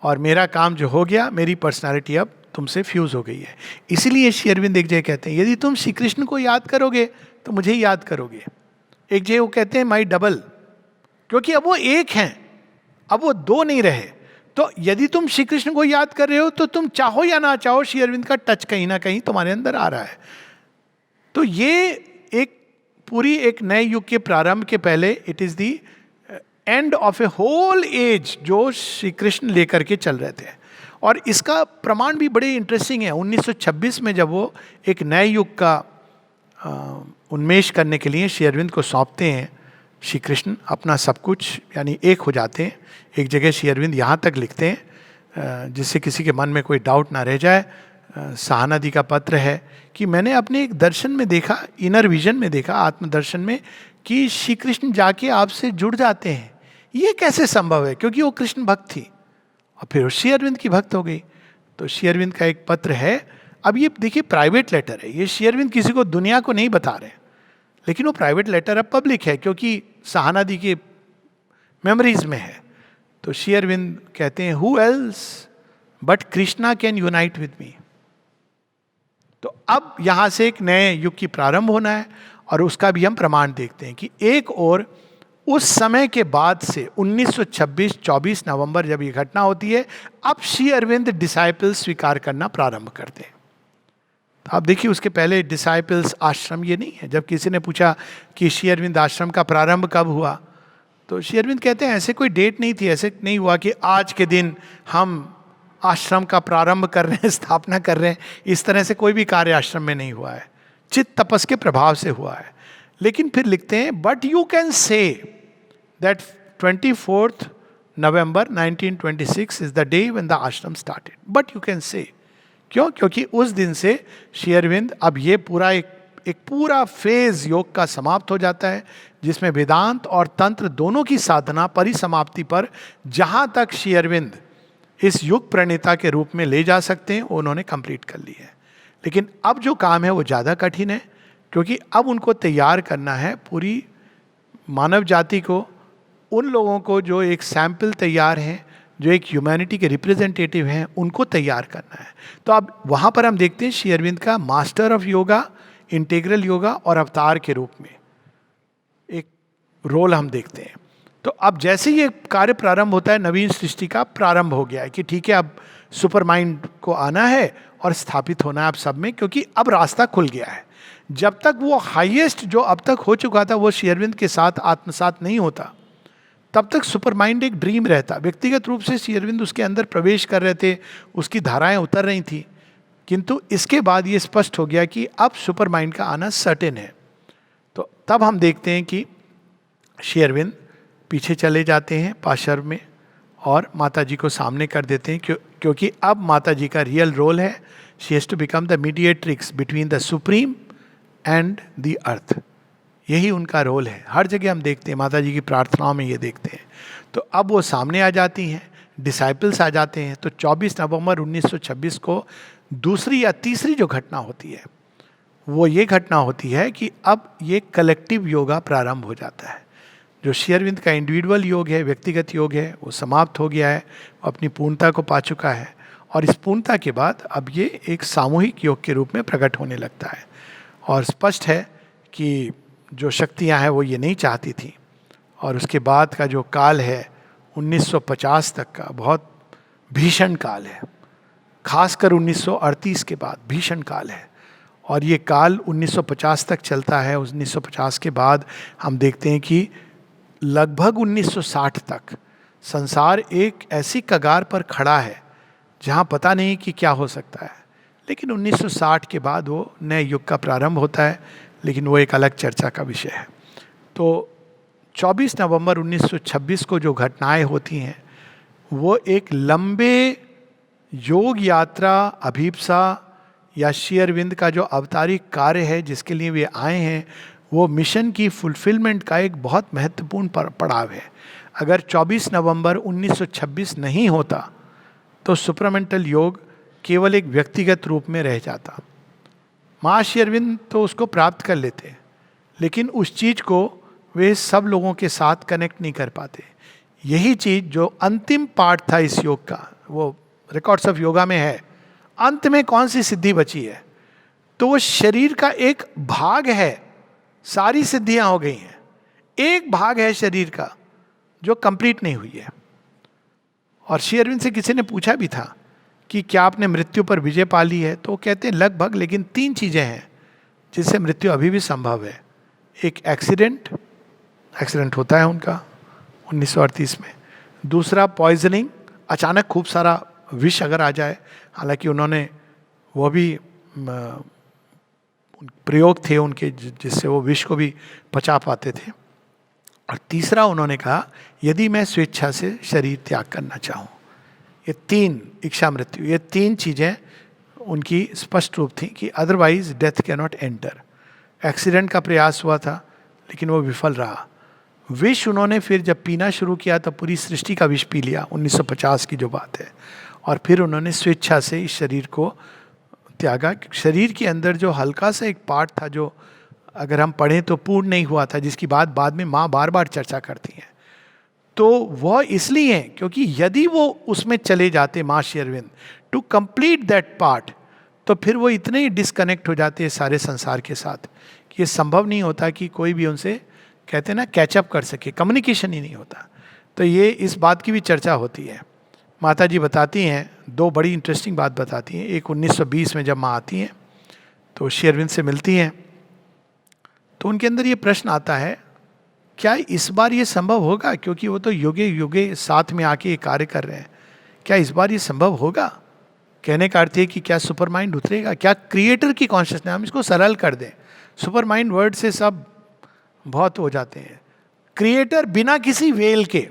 और मेरा काम जो हो गया, मेरी पर्सनालिटी अब तुमसे फ्यूज हो गई है। इसीलिए श्री अरविंद एक जगह कहते हैं, यदि तुम श्री कृष्ण को याद करोगे तो मुझे ही याद करोगे। एक जगह वो कहते हैं माई डबल, क्योंकि अब वो एक हैं, अब वो दो नहीं रहे। तो यदि तुम श्री कृष्ण को याद कर रहे हो तो तुम चाहो या ना चाहो श्री अरविंद का टच कहीं ना कहीं तुम्हारे अंदर आ रहा है। तो ये एक पूरी एक नए युग के प्रारंभ के पहले, it is the end of a whole age जो श्री कृष्ण लेकर के चल रहे थे। और इसका प्रमाण भी बड़े इंटरेस्टिंग है। 1926 में जब वो एक नए युग का उन्मेष करने के लिए श्री अरविंद को सौंपते हैं, श्री कृष्ण अपना सब कुछ, यानी एक हो जाते हैं। एक जगह श्री अरविंद यहाँ तक लिखते हैं जिससे किसी के मन में कोई डाउट ना रह जाए, सहानादि का पत्र है, कि मैंने अपने एक दर्शन में देखा, इनर विजन में देखा, आत्मदर्शन में, कि श्री कृष्ण जाके आपसे जुड़ जाते हैं। ये कैसे संभव है? क्योंकि वो कृष्ण भक्त थी और फिर श्री अरविंद की भक्त हो गई। तो श्री अरविंद का एक पत्र है, अब ये देखिए प्राइवेट लेटर है, ये श्री अरविंद किसी को, दुनिया को नहीं बता रहे, लेकिन वो प्राइवेट लेटर अब पब्लिक है क्योंकि सहानादि की मेमोरीज में है। तो श्री अरविंद कहते हैं, who else but Krishna can unite with me. तो अब यहां से एक नए युग की प्रारंभ होना है, और उसका भी हम प्रमाण देखते हैं कि एक और उस समय के बाद से 1926 24 नवंबर जब ये घटना होती है, अब श्री अरविंद डिसाइपल्स स्वीकार करना प्रारंभ करते हैं। तो आप देखिए उसके पहले डिसाइपल्स आश्रम ये नहीं है। जब किसी ने पूछा कि श्री अरविंद आश्रम का प्रारंभ कब हुआ, तो श्री अरविंद कहते हैं ऐसे कोई डेट नहीं थी, ऐसे नहीं हुआ कि आज के दिन हम आश्रम का प्रारंभ कर रहे हैं, स्थापना कर रहे हैं। इस तरह से कोई भी कार्य आश्रम में नहीं हुआ है, चित्त तपस के प्रभाव से हुआ है। लेकिन फिर लिखते हैं, but you can say that 24 November 1926 is the day when the ashram started. But you can say, क्यों? क्योंकि उस दिन से श्री अरविंद, अब ये पूरा एक पूरा फेज योग का समाप्त हो जाता है, जिसमें वेदांत और तंत्र दोनों की साधना परिसमाप्ति पर जहां तक श्री अरविंद इस युग प्रणेता के रूप में ले जा सकते हैं, उन्होंने कंप्लीट कर ली है। लेकिन अब जो काम है वो ज़्यादा कठिन है, क्योंकि अब उनको तैयार करना है पूरी मानव जाति को, उन लोगों को जो एक सैंपल तैयार हैं, जो एक ह्यूमैनिटी के रिप्रेजेंटेटिव हैं, उनको तैयार करना है। तो अब वहाँ पर हम देखते हैं श्री अरविंद का master of yoga, integral yoga और अवतार के रूप में एक रोल हम देखते हैं। तो अब जैसे ये कार्य प्रारंभ होता है, नवीन सृष्टि का प्रारंभ हो गया है कि ठीक है, अब सुपर माइंड को आना है और स्थापित होना है आप सब में, क्योंकि अब रास्ता खुल गया है। जब तक वो हाईएस्ट जो अब तक हो चुका था वो श्री अरविंद के साथ आत्मसात नहीं होता, तब तक सुपर माइंड एक ड्रीम रहता। व्यक्तिगत रूप से श्री अरविंद उसके अंदर प्रवेश कर रहे थे, उसकी धाराएं उतर रही थी, किंतु इसके बाद ये स्पष्ट हो गया कि अब सुपर माइंड का आना सर्टेन है। तो तब हम देखते हैं कि श्री अरविंद पीछे चले जाते हैं पाशर्व में और माता जी को सामने कर देते हैं, क्योंकि अब माता जी का रियल रोल है, she has to become the mediatrix between the supreme and the earth. यही उनका रोल है। हर जगह हम देखते हैं, माता जी की प्रार्थनाओं में ये देखते हैं। तो अब वो सामने आ जाती हैं, डिसाइपल्स आ जाते हैं। तो 24 नवंबर 1926 को दूसरी या तीसरी जो घटना होती है वो ये घटना होती है कि अब ये कलेक्टिव योगा प्रारंभ हो जाता है। जो श्री अरविंद का इंडिविजुअल योग है, व्यक्तिगत योग है, वो समाप्त हो गया है, वो अपनी पूर्णता को पा चुका है। और इस पूर्णता के बाद अब ये एक सामूहिक योग के रूप में प्रकट होने लगता है। और स्पष्ट है कि जो शक्तियां हैं वो ये नहीं चाहती थी। और उसके बाद का जो काल है 1950 तक का बहुत भीषण काल है, खासकर 1938 के बाद भीषण काल है। और ये काल 1950 तक चलता है। 1950 के बाद हम देखते हैं कि लगभग 1960 तक संसार एक ऐसी कगार पर खड़ा है जहाँ पता नहीं कि क्या हो सकता है। लेकिन 1960 के बाद वो नए युग का प्रारंभ होता है, लेकिन वो एक अलग चर्चा का विषय है। तो 24 नवंबर 1926 को जो घटनाएं होती हैं वो एक लंबे योग यात्रा, अभिप्सा या श्री अरविंद का जो अवतारिक कार्य है जिसके लिए वे आए हैं, वो मिशन की फुलफिलमेंट का एक बहुत महत्वपूर्ण पड़ाव है। अगर 24 नवंबर 1926 नहीं होता तो सुपरामेंटल योग केवल एक व्यक्तिगत रूप में रह जाता। माँ श्री अरविंद तो उसको प्राप्त कर लेते, लेकिन उस चीज़ को वे सब लोगों के साथ कनेक्ट नहीं कर पाते। यही चीज़ जो अंतिम पार्ट था इस योग का, वो रिकॉर्ड्स ऑफ योगा में है। अंत में कौन सी सिद्धि बची है? तो वो शरीर का एक भाग है, सारी सिद्धियां हो गई हैं, एक भाग है शरीर का जो कंप्लीट नहीं हुई है। और श्री अरविंद से किसी ने पूछा भी था कि क्या आपने मृत्यु पर विजय पा ली है? तो कहते हैं लगभग, लेकिन 3 चीजें हैं जिससे मृत्यु अभी भी संभव है। एक एक्सीडेंट होता है उनका 1938 में। दूसरा पॉइजनिंग, अचानक खूब सारा विष अगर आ जाए, हालांकि उन्होंने वो भी प्रयोग थे उनके जिससे वो विष को भी पचा पाते थे। और तीसरा उन्होंने कहा यदि मैं स्वेच्छा से शरीर त्याग करना चाहूँ। ये 3 इच्छा मृत्यु, ये 3 चीज़ें उनकी स्पष्ट रूप थी कि otherwise death can not enter. Accident का प्रयास हुआ था लेकिन वो विफल रहा। विष उन्होंने फिर जब पीना शुरू किया तब पूरी सृष्टि का विष पी लिया, 1950 की जो बात है। और फिर उन्होंने स्वेच्छा से इस शरीर को त्यागा। शरीर के अंदर जो हल्का सा एक पार्ट था जो अगर हम पढ़ें तो पूर्ण नहीं हुआ था, जिसकी बात बाद में माँ बार बार चर्चा करती हैं। तो वह इसलिए क्योंकि यदि वो उसमें चले जाते माँ Shri Aurobindo to complete that part, तो फिर वो इतने ही डिस्कनेक्ट हो जाते हैं सारे संसार के साथ कि ये संभव नहीं होता कि कोई भी उनसे, कहते हैं ना, कैचअप कर सके। कम्युनिकेशन ही नहीं होता। तो ये इस बात की भी चर्चा होती है। माता जी बताती हैं 2 बड़ी इंटरेस्टिंग बात बताती हैं। एक 1920 में जब माँ आती हैं तो श्री अरविंद से मिलती हैं, तो उनके अंदर ये प्रश्न आता है क्या इस बार ये संभव होगा, क्योंकि वो तो युगे युगे साथ में आके ये कार्य कर रहे हैं, क्या इस बार ये संभव होगा? कहने का अर्थ है कि क्या सुपर माइंड उतरेगा, क्या क्रिएटर की कॉन्शियसनेस, हम इसको सरल कर दें, सुपर माइंड वर्ड से सब बहुत हो जाते हैं। क्रिएटर बिना किसी वेल के,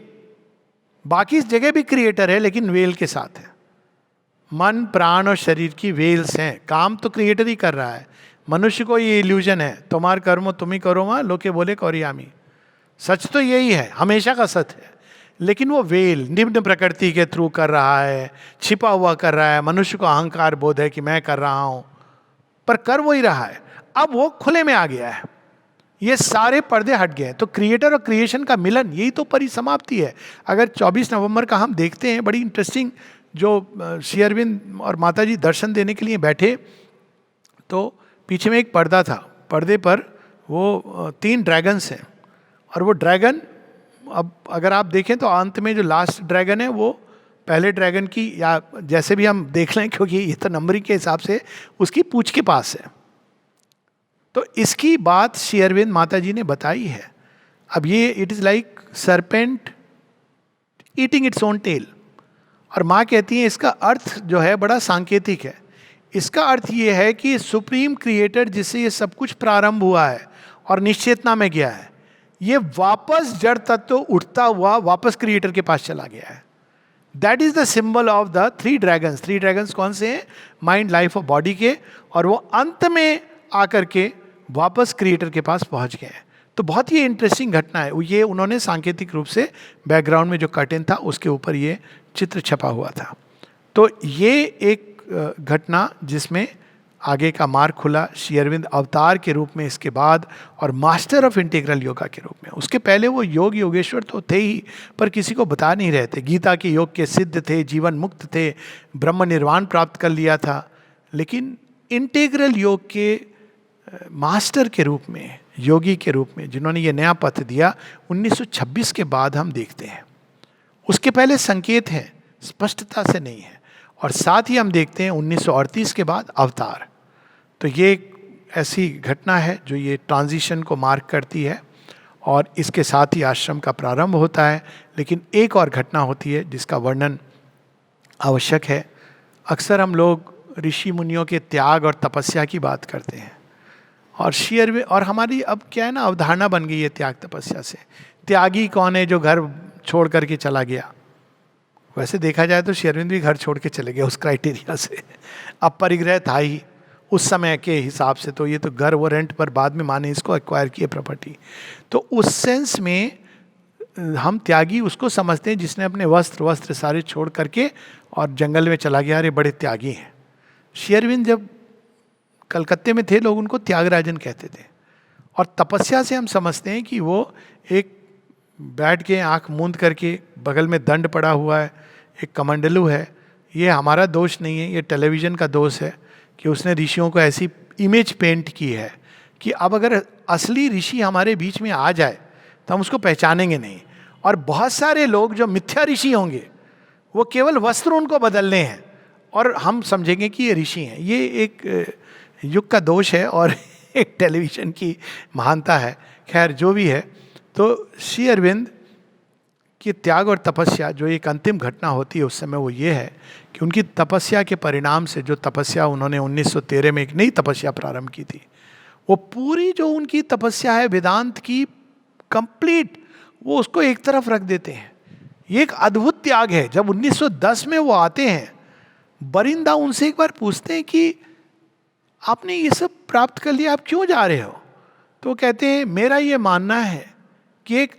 बाकी इस जगह भी क्रिएटर है लेकिन वेल के साथ है। मन, प्राण और शरीर की वेल्स हैं। काम तो क्रिएटर ही कर रहा है, मनुष्य को ये इल्यूजन है, तुम्हार कर्म तुम ही करो माँ, लोके बोले कौरियामी। सच तो यही है, हमेशा का सत्य है, लेकिन वो वेल निम्न प्रकृति के थ्रू कर रहा है, छिपा हुआ कर रहा है। मनुष्य को अहंकार बोध है कि मैं कर रहा हूं, पर कर वो ही रहा है। अब वो खुले में आ गया है, ये सारे पर्दे हट गए हैं। तो क्रिएटर और क्रिएशन का मिलन, यही तो परिसमाप्ति है। अगर 24 नवंबर का हम देखते हैं, बड़ी इंटरेस्टिंग, जो श्री अरविंद और माता जी दर्शन देने के लिए बैठे, तो पीछे में एक पर्दा था, पर्दे पर वो 3 ड्रैगन्स हैं, और वो ड्रैगन, अब अगर आप देखें तो अंत में जो लास्ट ड्रैगन है वो पहले ड्रैगन की, या जैसे भी हम देख लें, क्योंकि ये तो नंबरिंग के हिसाब से उसकी पूंछ के पास है। तो इसकी बात श्री अरविंद माता जी ने बताई है। अब ये it is like serpent eating its own tail, और माँ कहती है इसका अर्थ जो है बड़ा सांकेतिक है। इसका अर्थ ये है कि सुप्रीम क्रिएटर जिससे ये सब कुछ प्रारंभ हुआ है और निश्चेतना में गया है, ये वापस जड़ तत्व उठता हुआ वापस क्रिएटर के पास चला गया है। That is the symbol of the 3 dragons. 3 dragons कौन से हैं? माइंड, लाइफ और बॉडी के, और वो अंत में आकर के वापस क्रिएटर के पास पहुंच गए हैं। तो बहुत ही इंटरेस्टिंग घटना है ये। उन्होंने सांकेतिक रूप से बैकग्राउंड में जो कर्टेन था उसके ऊपर ये चित्र छपा हुआ था। तो ये एक घटना जिसमें आगे का मार्ग खुला श्री अरविंद अवतार के रूप में इसके बाद, और मास्टर ऑफ इंटीग्रल योगा के रूप में। उसके पहले वो योग योगेश्वर तो थे ही, पर किसी को बता नहीं रहे थे। गीता के योग के सिद्ध थे, जीवन मुक्त थे, ब्रह्म निर्वाण प्राप्त कर लिया था, लेकिन इंटीग्रल योग के मास्टर के रूप में, योगी के रूप में जिन्होंने ये नया पथ दिया, 1926 के बाद हम देखते हैं। उसके पहले संकेत हैं, स्पष्टता से नहीं है। और साथ ही हम देखते हैं 1938 के बाद अवतार। तो ये एक ऐसी घटना है जो ये ट्रांजिशन को मार्क करती है, और इसके साथ ही आश्रम का प्रारंभ होता है। लेकिन एक और घटना होती है जिसका वर्णन आवश्यक है। अक्सर हम लोग ऋषि मुनियों के त्याग और तपस्या की बात करते हैं, और शेयर में, और हमारी अब क्या है ना, अवधारणा बन गई है त्याग तपस्या से। त्यागी कौन है? जो घर छोड़ करके चला गया। वैसे देखा जाए तो श्री अरविंद भी घर छोड़ के चले गए उस क्राइटेरिया से। अब परिग्रह था ही उस समय के हिसाब से, तो ये तो घर वो रेंट पर बाद में माने इसको एक्वायर किए प्रॉपर्टी। तो उस सेंस में हम त्यागी उसको समझते हैं जिसने अपने वस्त्र सारे छोड़ करके और जंगल में चला गया। अरे बड़े त्यागी हैं। श्री अरविंद जब कलकत्ते में थे, लोग उनको त्यागराजन कहते थे। और तपस्या से हम समझते हैं कि वो एक बैठ के आंख मूंद करके, बगल में दंड पड़ा हुआ है, एक कमंडलू है। ये हमारा दोष नहीं है, ये टेलीविज़न का दोष है कि उसने ऋषियों को ऐसी इमेज पेंट की है कि अब अगर असली ऋषि हमारे बीच में आ जाए तो हम उसको पहचानेंगे नहीं। और बहुत सारे लोग जो मिथ्या ऋषि होंगे, वो केवल वस्त्र उनको बदलने हैं और हम समझेंगे कि ये ऋषि हैं। ये एक युग का दोष है और एक टेलीविज़न की महानता है। खैर जो भी है, तो श्री अरविंद की त्याग और तपस्या जो एक अंतिम घटना होती है उस समय, वो ये है कि उनकी तपस्या के परिणाम से, जो तपस्या उन्होंने 1913 में एक नई तपस्या प्रारंभ की थी, वो पूरी जो उनकी तपस्या है वेदांत की कंप्लीट, वो उसको एक तरफ रख देते हैं। ये एक अद्भुत त्याग है। जब 1910 में वो आते हैं, बरिंदा उनसे एक बार पूछते हैं कि आपने ये सब प्राप्त कर लिया, आप क्यों जा रहे हो? तो वो कहते हैं, मेरा ये मानना है कि एक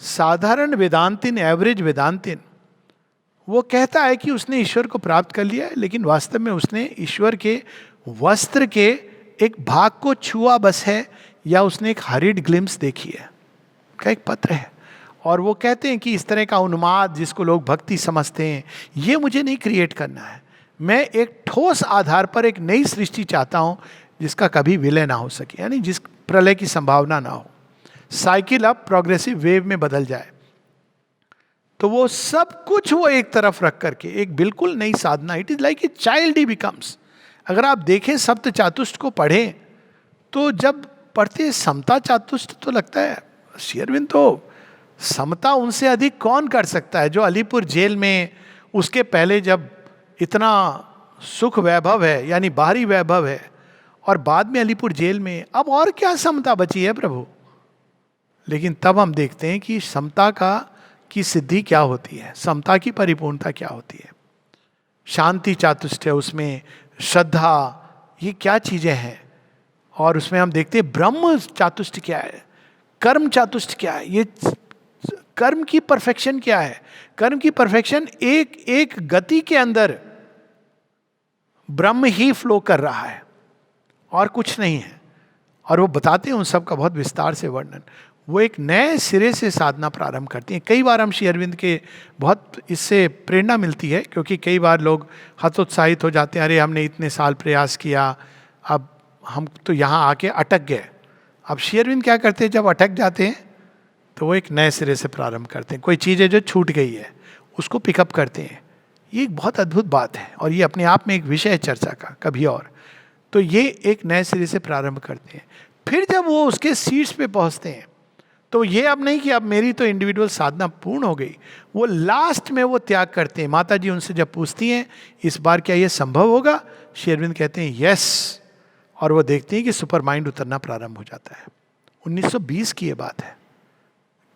साधारण वेदांतिन, एवरेज वेदांतिन, वो कहता है कि उसने ईश्वर को प्राप्त कर लिया है, लेकिन वास्तव में उसने ईश्वर के वस्त्र के एक भाग को छुआ बस है, या उसने एक हरिड ग्लिम्स देखी है। का एक पत्र है, और वो कहते हैं कि इस तरह का उन्माद जिसको लोग भक्ति समझते हैं, ये मुझे नहीं क्रिएट करना है। मैं एक ठोस आधार पर एक नई सृष्टि चाहता हूँ जिसका कभी विलय ना हो सके, यानी जिस प्रलय की संभावना ना हो। साइकिल अब प्रोग्रेसिव वेव में बदल जाए। तो वो सब कुछ वो एक तरफ रख करके एक बिल्कुल नई साधना, it is like a child he becomes. अगर आप देखें सप्त चातुष्ट को पढ़ें, तो जब पढ़ते समता चातुष्ट तो लगता है श्री अरविंद तो समता उनसे अधिक कौन कर सकता है। जो अलीपुर जेल में, उसके पहले जब इतना सुख वैभव है, यानी बाहरी वैभव है, और बाद में अलीपुर जेल में, अब और क्या समता बची है प्रभु। लेकिन तब हम देखते हैं कि समता की सिद्धि क्या होती है, समता की परिपूर्णता क्या होती है। शांति चातुष्ट है उसमें, श्रद्धा, ये क्या चीजें हैं। और उसमें हम देखते हैं ब्रह्म चातुष्ट क्या है, कर्म चातुष्ट क्या है, ये कर्म की परफेक्शन क्या है। कर्म की परफेक्शन एक एक गति के अंदर ब्रह्म ही फ्लो कर रहा है और कुछ नहीं है। और वो बताते हैं उन सब का बहुत विस्तार से वर्णन। वो एक नए सिरे से साधना प्रारंभ करती हैं। कई बार हम श्री अरविंद के बहुत इससे प्रेरणा मिलती है, क्योंकि कई बार लोग हतोत्साहित हो जाते हैं, अरे हमने इतने साल प्रयास किया, अब हम तो यहाँ आके अटक गए। अब श्री अरविंद क्या करते हैं, जब अटक जाते हैं तो वो एक नए सिरे से प्रारंभ करते हैं। कोई चीज़ है जो छूट गई है उसको पिकअप करते हैं। ये एक बहुत अद्भुत बात है और ये अपने आप में एक विषय है चर्चा का कभी और। तो ये एक नए सिरे से प्रारंभ करते हैं। फिर जब वो उसके शीर्ष पे पहुंचते हैं तो ये अब नहीं कि अब मेरी तो इंडिविजुअल साधना पूर्ण हो गई, वो लास्ट में वो त्याग करते हैं। माता जी उनसे जब पूछती हैं इस बार क्या ये संभव होगा, श्री अरविंद कहते हैं यस, और वो देखते हैं कि सुपर माइंड उतरना प्रारंभ हो जाता है। 1920 की ये बात है।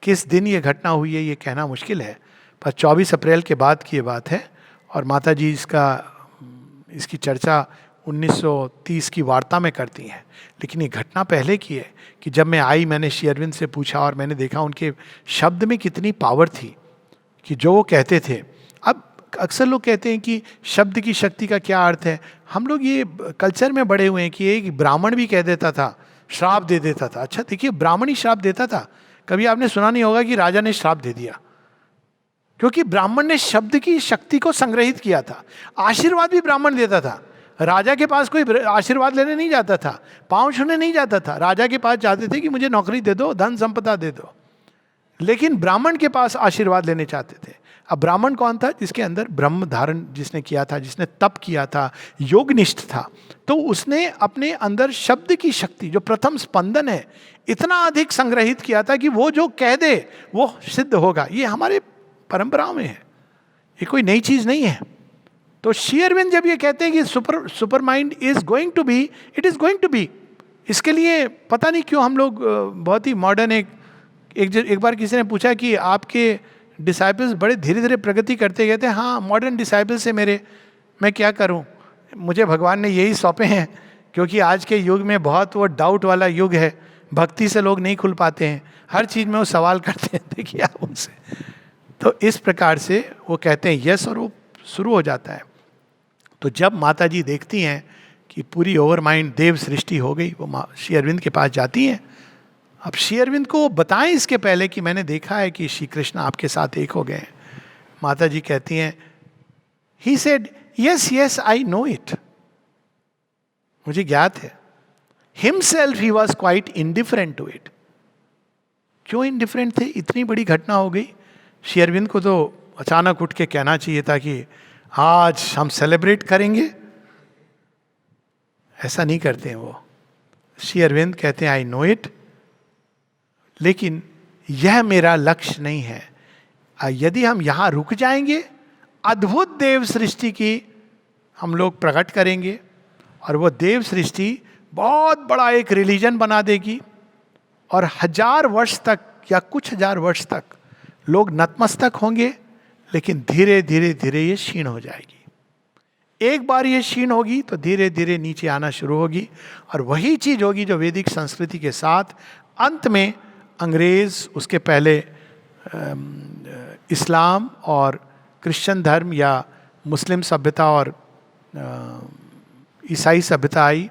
किस दिन ये घटना हुई है ये कहना मुश्किल है, पर 24 अप्रैल के बाद की ये बात है। और माता जी इसकी चर्चा 1930 की वार्ता में करती हैं। लेकिन ये घटना पहले की है कि जब मैं आई, मैंने श्री अरविंद से पूछा और मैंने देखा उनके शब्द में कितनी पावर थी कि जो वो कहते थे। अब अक्सर लोग कहते हैं कि शब्द की शक्ति का क्या अर्थ है। हम लोग ये कल्चर में बड़े हुए हैं कि एक ब्राह्मण भी कह देता था, श्राप दे देता था। अच्छा देखिए, ब्राह्मण ही श्राप देता था। कभी आपने सुना नहीं होगा कि राजा ने श्राप दे दिया, क्योंकि ब्राह्मण ने शब्द की शक्ति को संग्रहित किया था। आशीर्वाद भी ब्राह्मण देता था। राजा के पास कोई आशीर्वाद लेने नहीं जाता था, पांव छूने नहीं जाता था। राजा के पास जाते थे कि मुझे नौकरी दे दो, धन संपदा दे दो। लेकिन ब्राह्मण के पास आशीर्वाद लेने चाहते थे। अब ब्राह्मण कौन था? जिसके अंदर ब्रह्म धारण जिसने किया था, जिसने तप किया था, योगनिष्ठ था। तो उसने अपने अंदर शब्द की शक्ति, जो प्रथम स्पंदन है, इतना अधिक संग्रहित किया था कि वो जो कह दे वो सिद्ध होगा। ये हमारे परंपराओं में है, ये कोई नई चीज नहीं है। तो श्री अरविंद जब ये कहते हैं कि super mind is going to be, it is going to be. इसके लिए पता नहीं क्यों हम लोग बहुत ही मॉडर्न एक बार किसी ने पूछा कि आपके डिसाइपल्स बड़े धीरे धीरे प्रगति करते गए थे। हाँ, मॉडर्न डिसाइपल्स से मैं क्या करूं, मुझे भगवान ने यही सौंपे हैं, क्योंकि आज के युग में बहुत वो डाउट वाला युग है। भक्ति से लोग नहीं खुल पाते हैं, हर चीज़ में वो सवाल करते हैं। देखिए आप उनसे, तो इस प्रकार से वो कहते हैं यस, और वो शुरू हो जाता है। तो जब माता जी देखती हैं कि पूरी ओवर माइंड देव सृष्टि हो गई, वो श्री अरविंद के पास जाती हैं। अब श्री अरविंद को बताएं इसके पहले कि मैंने देखा है कि श्री कृष्ण आपके साथ एक हो गए हैं। माता जी कहती हैं, he said yes yes I know it, मुझे ज्ञात है। Himself he was quite indifferent to it. क्यों इंडिफरेंट थे? इतनी बड़ी घटना हो गई। श्री अरविंद को तो अचानक उठ के कहना चाहिए था कि आज हम सेलिब्रेट करेंगे। ऐसा नहीं करते हैं वो। श्री अरविंद कहते हैं आई नो इट, लेकिन यह मेरा लक्ष्य नहीं है। यदि हम यहां रुक जाएंगे, अद्भुत देव सृष्टि की हम लोग प्रकट करेंगे, और वो देव सृष्टि बहुत बड़ा एक रिलीजन बना देगी, और 1000 वर्ष तक या कुछ हजार वर्ष तक लोग नतमस्तक होंगे। लेकिन धीरे धीरे धीरे ये क्षीण हो जाएगी। एक बार ये क्षीण होगी तो धीरे धीरे नीचे आना शुरू होगी, और वही चीज होगी जो वैदिक संस्कृति के साथ अंत में अंग्रेज, उसके पहले इस्लाम और क्रिश्चियन धर्म या मुस्लिम सभ्यता और ईसाई सभ्यता आई,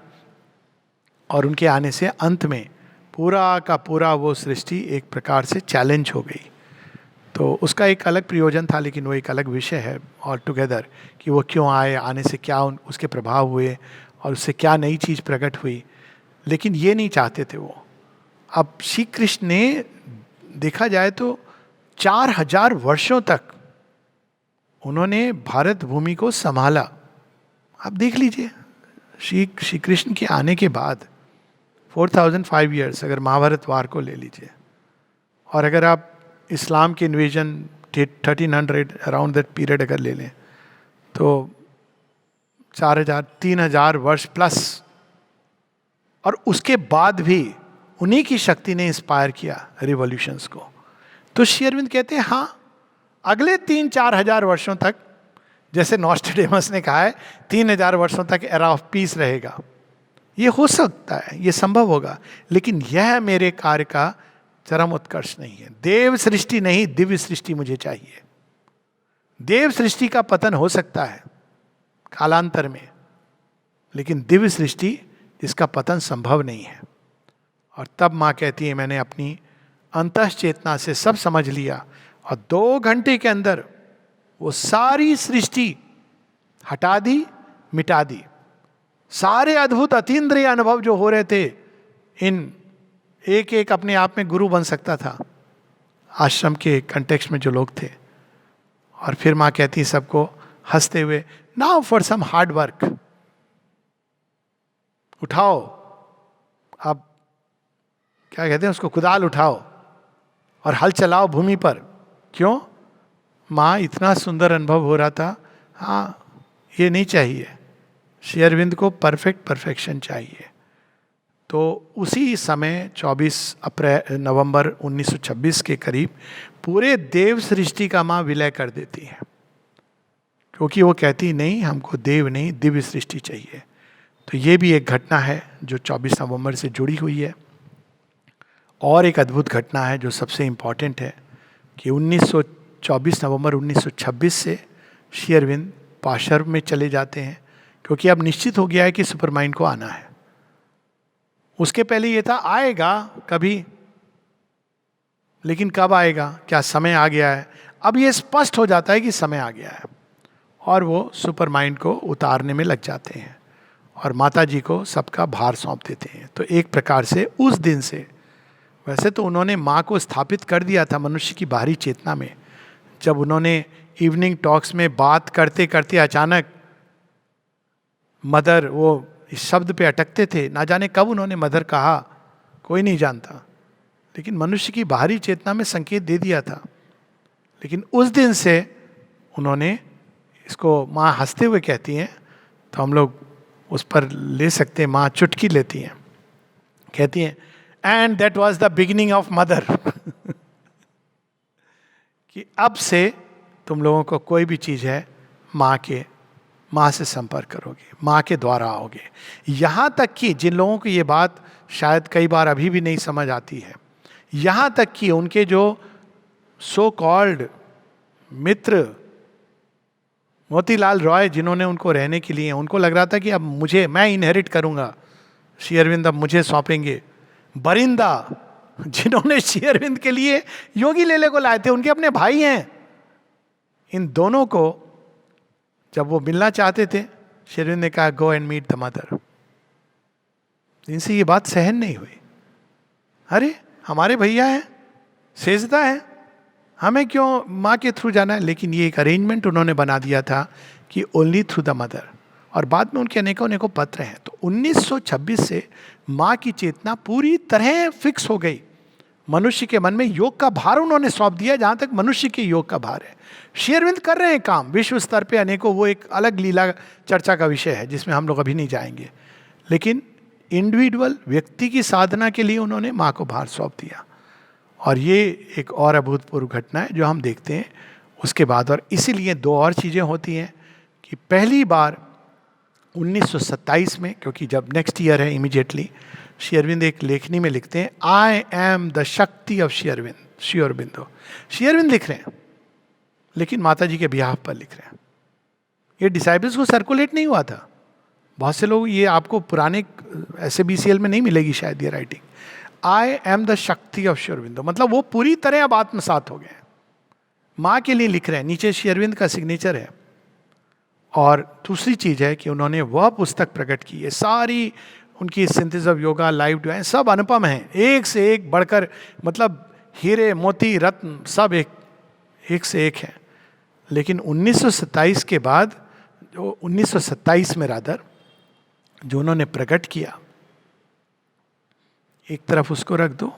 और उनके आने से अंत में पूरा का पूरा वो सृष्टि एक प्रकार से चैलेंज हो गई। तो उसका एक अलग प्रयोजन था, लेकिन वो एक अलग विषय है ऑल टुगेदर, कि वो क्यों आए, आने से क्या उसके प्रभाव हुए और उससे क्या नई चीज़ प्रकट हुई। लेकिन ये नहीं चाहते थे वो। अब श्री कृष्ण ने, देखा जाए तो 4000 वर्षों तक उन्होंने भारत भूमि को संभाला। आप देख लीजिए, श्री कृष्ण के आने के बाद 4005 ईयर्स, अगर महाभारत वार को ले लीजिए, और अगर आप इस्लाम के इन्वेजन 1300 अराउंड दैट पीरियड अगर ले लें, तो 3000 वर्ष प्लस। और उसके बाद भी उन्हीं की शक्ति ने इंस्पायर किया रिवॉल्यूशंस को। तो श्री अरविंद कहते हैं हाँ, अगले 3-4 हजार वर्षों तक, जैसे नॉस्ट्रेडेमस ने कहा है 3000 वर्षों तक एरा ऑफ पीस रहेगा, ये हो सकता है, ये संभव होगा, लेकिन यह मेरे कार्य का चरम उत्कर्ष नहीं है। देव सृष्टि नहीं, दिव्य सृष्टि मुझे चाहिए। देव सृष्टि का पतन हो सकता है कालांतर में, लेकिन दिव्य सृष्टि इसका पतन संभव नहीं है। और तब माँ कहती है, मैंने अपनी अंतःचेतना से सब समझ लिया, और 2 घंटे के अंदर वो सारी सृष्टि हटा दी, मिटा दी। सारे अद्भुत अतीन्द्रिय अनुभव जो हो रहे थे, इन एक एक अपने आप में गुरु बन सकता था आश्रम के कंटेक्स्ट में जो लोग थे। और फिर माँ कहती सबको हंसते हुए, now for some hard work, उठाओ, अब क्या कहते हैं उसको, कुदाल उठाओ और हल चलाओ भूमि पर। क्यों? माँ इतना सुंदर अनुभव हो रहा था, हाँ ये नहीं चाहिए, श्री अरविंद को परफेक्शन चाहिए। तो उसी समय 24 नवंबर 1926 के करीब पूरे देव सृष्टि का माँ विलय कर देती है, क्योंकि वो कहती नहीं, हमको देव नहीं दिव्य सृष्टि चाहिए। तो ये भी एक घटना है जो 24 नवंबर से जुड़ी हुई है। और एक अद्भुत घटना है जो सबसे इम्पॉर्टेंट है कि 24 नवंबर 1926 से श्री अरविंद पाशर्व में चले जाते हैं, क्योंकि अब निश्चित हो गया है कि सुपरमाइंड को आना है। उसके पहले ये था आएगा कभी, लेकिन कब आएगा, क्या समय आ गया है? अब ये स्पष्ट हो जाता है कि समय आ गया है, और वो सुपरमाइंड को उतारने में लग जाते हैं और माता जी को सबका भार सौंप देते हैं। तो एक प्रकार से उस दिन से, वैसे तो उन्होंने माँ को स्थापित कर दिया था मनुष्य की बाहरी चेतना में, जब उन्होंने इवनिंग टॉक्स में बात करते करते अचानक मदर, वो इस शब्द पे अटकते थे, ना जाने कब उन्होंने मदर कहा, कोई नहीं जानता, लेकिन मनुष्य की बाहरी चेतना में संकेत दे दिया था। लेकिन उस दिन से उन्होंने इसको, माँ हंसते हुए कहती हैं तो हम लोग उस पर ले सकते हैं, माँ चुटकी लेती हैं, कहती हैं and that was the beginning of mother कि अब से तुम लोगों को कोई भी चीज़ है माँ से संपर्क करोगे, माँ के द्वारा आओगे। यहाँ तक कि जिन लोगों को ये बात शायद कई बार अभी भी नहीं समझ आती है, यहाँ तक कि उनके जो सो कॉल्ड मित्र मोतीलाल रॉय, जिन्होंने उनको रहने के लिए, उनको लग रहा था कि अब मैं इनहेरिट करूँगा, श्री अरविंद अब मुझे सौंपेंगे। बरिंदा, जिन्होंने श्री अरविंद के लिए योगी लेले को लाए थे, उनके अपने भाई हैं। इन दोनों को जब वो मिलना चाहते थे, श्री अरविंद ने कहा go and meet the mother. इनसे ये बात सहन नहीं हुई, अरे हमारे भैया हैं, सेजदा है, हमें क्यों माँ के थ्रू जाना है? लेकिन ये एक अरेंजमेंट उन्होंने बना दिया था कि ओनली थ्रू द मदर। और बाद में उनके अनेकों पत्र हैं। तो 1926 से माँ की चेतना पूरी तरह फिक्स हो गई। मनुष्य के मन में योग का भार उन्होंने सौंप दिया, जहाँ तक मनुष्य के योग का भार है। श्री अरविंद कर रहे हैं काम विश्व स्तर पे अनेकों, वो एक अलग लीला चर्चा का विषय है जिसमें हम लोग अभी नहीं जाएंगे। लेकिन इंडिविजुअल व्यक्ति की साधना के लिए उन्होंने माँ को भार सौंप दिया। और ये एक और अभूतपूर्व घटना है जो हम देखते हैं उसके बाद। और इसीलिए 2 और चीज़ें होती हैं कि पहली बार 1927 में, क्योंकि जब नेक्स्ट ईयर है इमीडिएटली, श्री अरविंद एक लेखनी में लिखते हैं आई एम द शक्ति ऑफ श्री अरविंद, श्री अरविंदो। श्री अरविंद लिख रहे हैं, लेकिन माता जी के बिहाफ पर लिख रहे हैं। ये डिसाइबल्स को सर्कुलेट नहीं हुआ था। बहुत से लोग, ये आपको पुराने SABCL में नहीं मिलेगी शायद ये राइटिंग, आई एम द शक्ति ऑफ श्री अरविंदो, मतलब वो पूरी तरह अब आत्मसात हो गए, माँ के लिए लिख रहे हैं। नीचे श्री अरविंद का सिग्नेचर है। और दूसरी चीज है कि उन्होंने वह पुस्तक प्रकट की है, सारी उनकी synthesis of yoga, live divine, सब अनुपम है, एक से एक बढ़कर, मतलब हीरे मोती रत्न सब एक से एक है। लेकिन 1927 के बाद, जो 1927 में रादर जो उन्होंने प्रकट किया, एक तरफ उसको रख दो,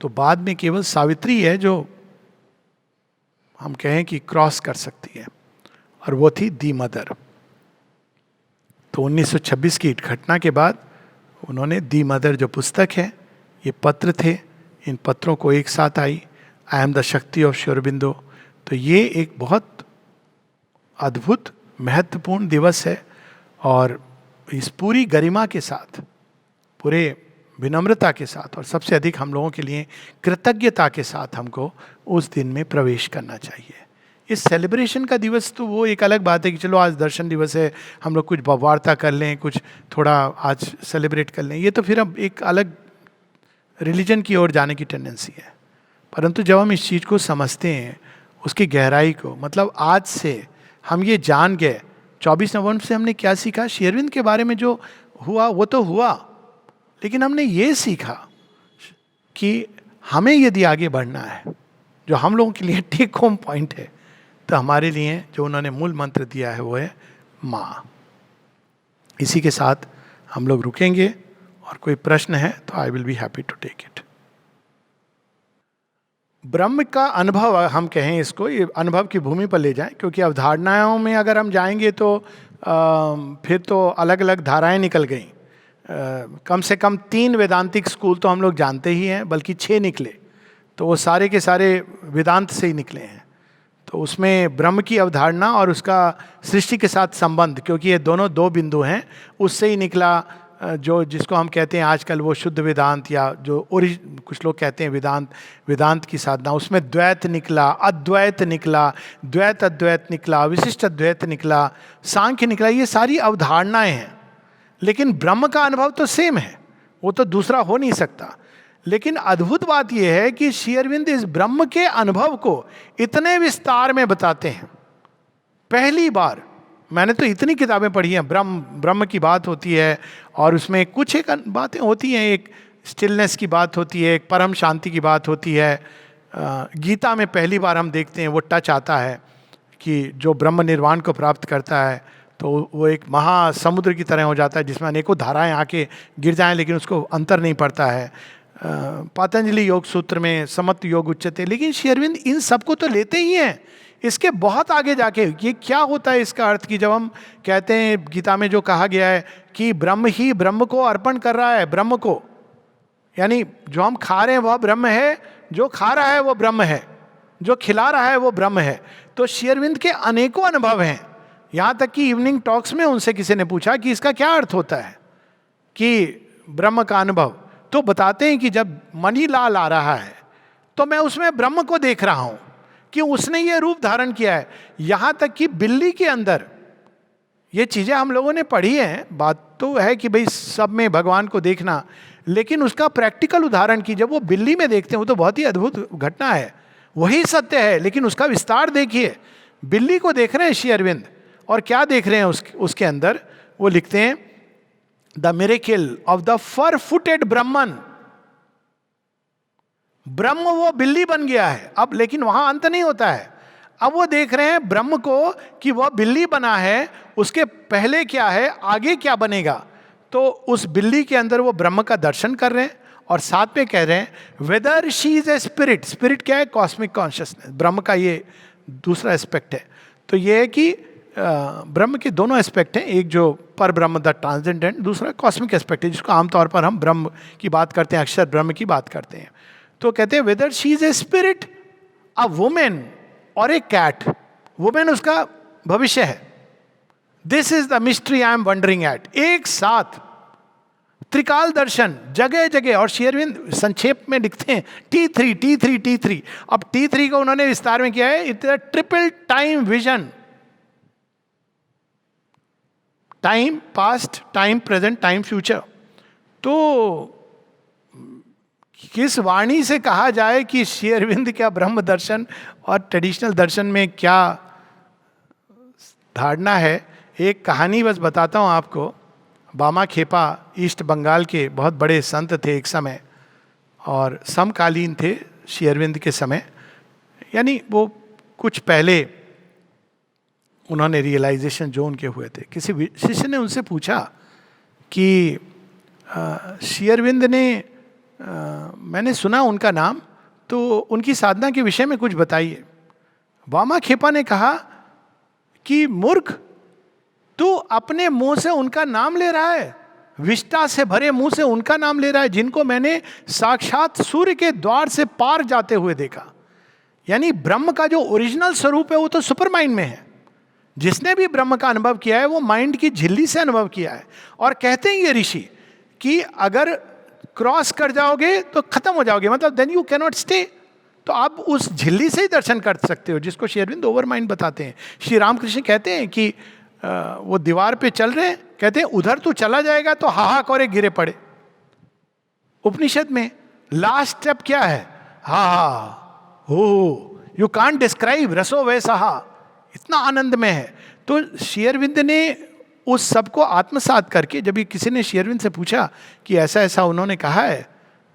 तो बाद में केवल सावित्री है जो हम कहें कि क्रॉस कर सकती है, और वो थी दी मदर। तो 1926 की घटना के बाद उन्होंने दी मदर जो पुस्तक है, ये पत्र थे, इन पत्रों को एक साथ आई, आई एम द शक्ति ऑफ श्री अरविंदो। तो ये एक बहुत अद्भुत महत्वपूर्ण दिवस है। और इस पूरी गरिमा के साथ, पूरे विनम्रता के साथ और सबसे अधिक हम लोगों के लिए कृतज्ञता के साथ हमको उस दिन में प्रवेश करना चाहिए। इस सेलिब्रेशन का दिवस तो वो एक अलग बात है कि चलो आज दर्शन दिवस है, हम लोग कुछ वार्ता कर लें, कुछ थोड़ा आज सेलिब्रेट कर लें, ये तो फिर अब एक अलग रिलीजन की ओर जाने की टेंडेंसी है। परंतु जब हम इस चीज़ को समझते हैं, उसकी गहराई को, मतलब आज से हम ये जान गए 24 नवंबर से हमने क्या सीखा, श्री अरविंद के बारे में जो हुआ वो तो हुआ, लेकिन हमने ये सीखा कि हमें यदि आगे बढ़ना है, जो हम लोगों के लिए टेक होम पॉइंट है, तो हमारे लिए जो उन्होंने मूल मंत्र दिया है वो है माँ। इसी के साथ हम लोग रुकेंगे, और कोई प्रश्न है तो I will be happy to take it. ब्रह्म का अनुभव, हम कहें इसको, ये अनुभव की भूमि पर ले जाएं, क्योंकि अवधारणाओं में अगर हम जाएंगे तो फिर तो अलग अलग धाराएं निकल गई। कम से कम 3 वेदांतिक स्कूल तो हम लोग जानते ही हैं, बल्कि 6 निकले, तो वो सारे के सारे वेदांत से ही निकले हैं। तो उसमें ब्रह्म की अवधारणा और उसका सृष्टि के साथ संबंध, क्योंकि ये दोनों 2 बिंदु हैं, उससे ही निकला जो जिसको हम कहते हैं आजकल वो शुद्ध वेदांत, या जो कुछ लोग कहते हैं वेदांत की साधना, उसमें द्वैत निकला, अद्वैत निकला, द्वैत अद्वैत निकला, विशिष्ट अद्वैत निकला, सांख्य निकला। ये सारी अवधारणाएं हैं, लेकिन ब्रह्म का अनुभव तो सेम है, वो तो दूसरा हो नहीं सकता। लेकिन अद्भुत बात यह है कि श्री अरविंद इस ब्रह्म के अनुभव को इतने विस्तार में बताते हैं। पहली बार, मैंने तो इतनी किताबें पढ़ी हैं, ब्रह्म की बात होती है, और उसमें कुछ एक बातें होती हैं, एक स्टिलनेस की बात होती है, एक परम शांति की बात होती है। गीता में पहली बार हम देखते हैं वो टच आता है कि जो ब्रह्म निर्वाण को प्राप्त करता है तो वो एक महासमुद्र की तरह हो जाता है, जिसमें अनेकों धाराएं आके गिर जाएं, लेकिन उसको अंतर नहीं पड़ता है। पतंजलि योग सूत्र में समत्व योग उच्चते। लेकिन श्री अरविंद इन सबको तो लेते ही हैं, इसके बहुत आगे जाके ये क्या होता है, इसका अर्थ कि जब हम कहते हैं गीता में जो कहा गया है कि ब्रह्म ही ब्रह्म को अर्पण कर रहा है, ब्रह्म को, यानी जो हम खा रहे हैं वह ब्रह्म है, जो खा रहा है वो ब्रह्म है, जो खिला रहा है वो ब्रह्म है। तो श्री अरविंद के अनेकों अनुभव हैं। यहाँ तक कि इवनिंग टॉक्स में उनसे किसी ने पूछा कि इसका क्या अर्थ होता है कि ब्रह्म का अनुभव, तो बताते हैं कि जब मणिलाल आ रहा है तो मैं उसमें ब्रह्म को देख रहा हूं कि उसने ये रूप धारण किया है। यहां तक कि बिल्ली के अंदर, ये चीजें हम लोगों ने पढ़ी हैं, बात तो है कि भाई सब में भगवान को देखना, लेकिन उसका प्रैक्टिकल उदाहरण की जब वो बिल्ली में देखते हैं वो तो बहुत ही अद्भुत घटना है, वही सत्य है, लेकिन उसका विस्तार देखिए। बिल्ली को देख रहे हैं श्री अरविंद, और क्या देख रहे हैं उसके अंदर, वो लिखते हैं the miracle of the four footed Brahman. ब्रह्म वो बिल्ली बन गया है अब, लेकिन वहां अंत नहीं होता है। अब वो देख रहे हैं ब्रह्म को कि वह बिल्ली बना है, उसके पहले क्या है, आगे क्या बनेगा। तो उस बिल्ली के अंदर वो ब्रह्म का दर्शन कर रहे हैं, और साथ में कह रहे हैं whether she is a spirit. Spirit क्या है, कॉस्मिक कॉन्शियसनेस, ब्रह्म का ये दूसरा एस्पेक्ट है। तो ये है कि ब्रह्म के दोनों एस्पेक्ट हैं, एक जो पर ब्रह्म द ट्रांसेंडेंट, दूसरा कॉस्मिक एस्पेक्ट है, जिसको आमतौर पर हम ब्रह्म की बात करते हैं, अक्षर ब्रह्म की बात करते हैं। तो कहते हैं whether she is a spirit, a women और ए कैट। वुमेन उसका भविष्य है। This is the mystery I am wondering eight. एक साथ त्रिकाल दर्शन जगह जगह, और श्री अरविंद संक्षेप में लिखते हैं T3 T3 T3। अब T3 को उन्होंने विस्तार में किया है, it's a triple time vision, time past, time present, time future. तो किस वाणी से कहा जाए कि श्री अरविंद क्या ब्रह्म दर्शन और ट्रेडिशनल दर्शन में क्या धारणा है। एक कहानी बस बताता हूँ आपको। बामा खेपा ईस्ट बंगाल के बहुत बड़े संत थे एक समय, और समकालीन थे श्री अरविंद के समय, यानी वो कुछ पहले उन्होंने रियलाइजेशन जो उनके हुए थे। किसी शिष्य ने उनसे पूछा कि श्री अरविंद ने मैंने सुना उनका नाम, तो उनकी साधना के विषय में कुछ बताइए। बामा खेपा ने कहा कि मूर्ख, तू अपने मुंह से उनका नाम ले रहा है, विष्टा से भरे मुंह से उनका नाम ले रहा है जिनको मैंने साक्षात सूर्य के द्वार से पार जाते हुए देखा। यानी ब्रह्म का जो ओरिजिनल स्वरूप है वो तो सुपर माइंड में है, जिसने भी ब्रह्म का अनुभव किया है वो माइंड की झिल्ली से अनुभव किया है। और कहते हैं ये ऋषि कि अगर क्रॉस कर जाओगे तो खत्म हो जाओगे, मतलब then you can not stay. तो आप उस झिल्ली से ही दर्शन कर सकते हो, जिसको श्री अरविंद ओवर माइंड बताते हैं। श्री रामकृष्ण कहते हैं कि वो दीवार पे चल रहे हैं, कहते हैं उधर तू चला जाएगा तो हाहाक और गिरे पड़े। उपनिषद में लास्ट स्टेप क्या है? हा हा हो, यू कांट डिस्क्राइब, रसो वैसा, इतना आनंद में है। तो श्री अरविंद ने उस सब को आत्मसात करके, जब किसी ने श्री अरविंद से पूछा कि ऐसा ऐसा उन्होंने कहा है,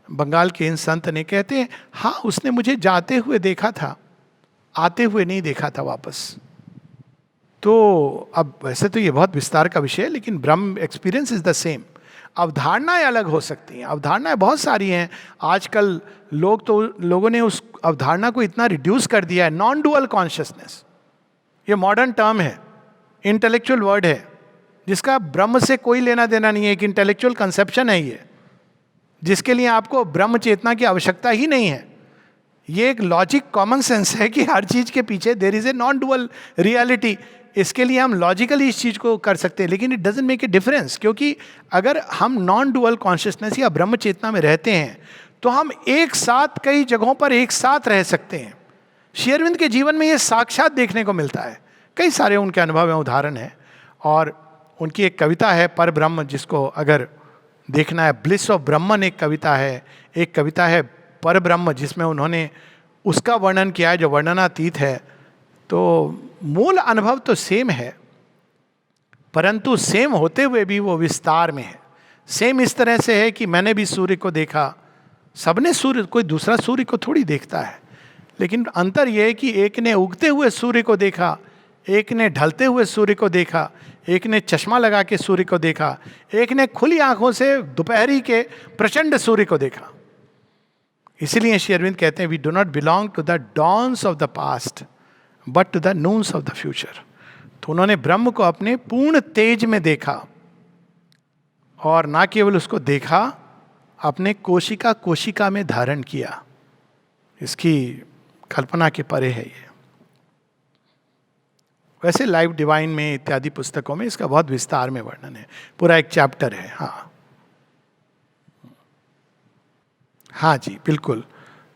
बंगाल के इन संत ने, कहते हैं हाँ उसने मुझे जाते हुए देखा था, आते हुए नहीं देखा था वापस। तो अब वैसे तो ये बहुत विस्तार का विषय है, लेकिन ब्रह्म एक्सपीरियंस इज द सेम। अवधारणाएं अलग हो सकती हैं, अवधारणाएं बहुत सारी हैं। आजकल लोगों ने उस अवधारणा को इतना रिड्यूस कर दिया है। नॉन डुअल कॉन्शियसनेस, ये मॉडर्न टर्म है, इंटेलेक्चुअल वर्ड है, जिसका ब्रह्म से कोई लेना देना नहीं है। एक इंटेलेक्चुअल कंसेप्शन है ये, जिसके लिए आपको ब्रह्म चेतना की आवश्यकता ही नहीं है। ये एक लॉजिक, कॉमन सेंस है कि हर चीज के पीछे there is a non dual reality. इसके लिए हम लॉजिकली इस चीज को कर सकते हैं, लेकिन it doesn't make a difference, क्योंकि अगर हम नॉन डुअल कॉन्शियसनेस या ब्रह्म चेतना में रहते हैं तो हम एक साथ कई जगहों पर एक साथ रह सकते हैं। श्री अरविंद के जीवन में ये साक्षात देखने को मिलता है। कई सारे उनके अनुभव हैं, उदाहरण है। और उनकी एक कविता है पर ब्रह्म, जिसको अगर देखना है, ब्लिस ऑफ ब्रह्मन एक कविता है। एक कविता है पर ब्रह्म, जिसमें उन्होंने उसका वर्णन किया है जो वर्णनातीत है। तो मूल अनुभव तो सेम है, परंतु सेम होते हुए भी वो विस्तार में है। सेम इस तरह से है कि मैंने भी सूर्य को देखा, सबने सूर्य, कोई दूसरा सूर्य को थोड़ी देखता है, लेकिन अंतर यह है कि एक ने उगते हुए सूर्य को देखा, एक ने ढलते हुए सूर्य को देखा, एक ने चश्मा लगा के सूर्य को देखा, एक ने खुली आंखों से दोपहरी के प्रचंड सूर्य को देखा। इसीलिए श्री अरविंद कहते हैं we do not belong to the dawns of the past but to the noons of the future. तो उन्होंने ब्रह्म को अपने पूर्ण तेज में देखा, और ना केवल उसको देखा, अपने कोशिका कोशिका में धारण किया। इसकी कल्पना के परे है ये। वैसे लाइफ डिवाइन में इत्यादि पुस्तकों में इसका बहुत विस्तार में वर्णन है, पूरा एक चैप्टर है। हाँ जी बिल्कुल।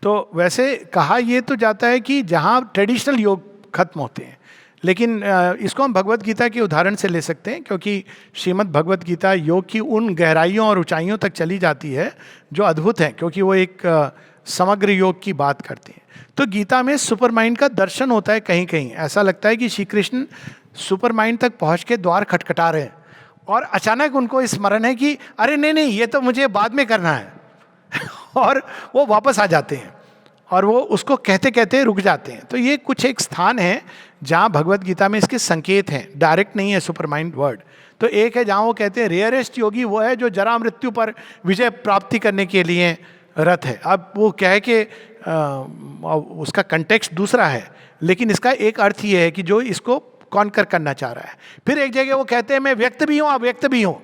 तो वैसे कहा ये तो जाता है कि जहाँ ट्रेडिशनल योग खत्म होते हैं, लेकिन इसको हम भगवत गीता के उदाहरण से ले सकते हैं, क्योंकि श्रीमद् भगवत गीता योग की उन गहराइयों और ऊंचाइयों तक चली जाती है जो अद्भुत है, क्योंकि वो एक समग्र योग की बात करती है। तो गीता में सुपर माइंड का दर्शन होता है। कहीं कहीं ऐसा लगता है कि श्री कृष्ण सुपर माइंड तक पहुंच के द्वार खटखटा रहे हैं, और अचानक उनको स्मरण है कि अरे नहीं नहीं, ये तो मुझे बाद में करना है और वो वापस आ जाते हैं, और वो उसको कहते कहते रुक जाते हैं। तो ये कुछ एक स्थान है जहाँ भगवत गीता में इसके संकेत हैं, डायरेक्ट नहीं है सुपर माइंड वर्ड। तो एक है जहाँ वो कहते हैं रेयरेस्ट योगी वो है जो जरा मृत्यु पर विजय प्राप्ति करने के लिए रत है। अब वो क्या है कि उसका कंटेक्स्ट दूसरा है, लेकिन इसका एक अर्थ ये है कि जो इसको कॉन्कर करना चाह रहा है। फिर एक जगह वो कहते हैं मैं व्यक्त भी हूँ अव्यक्त भी हूँ।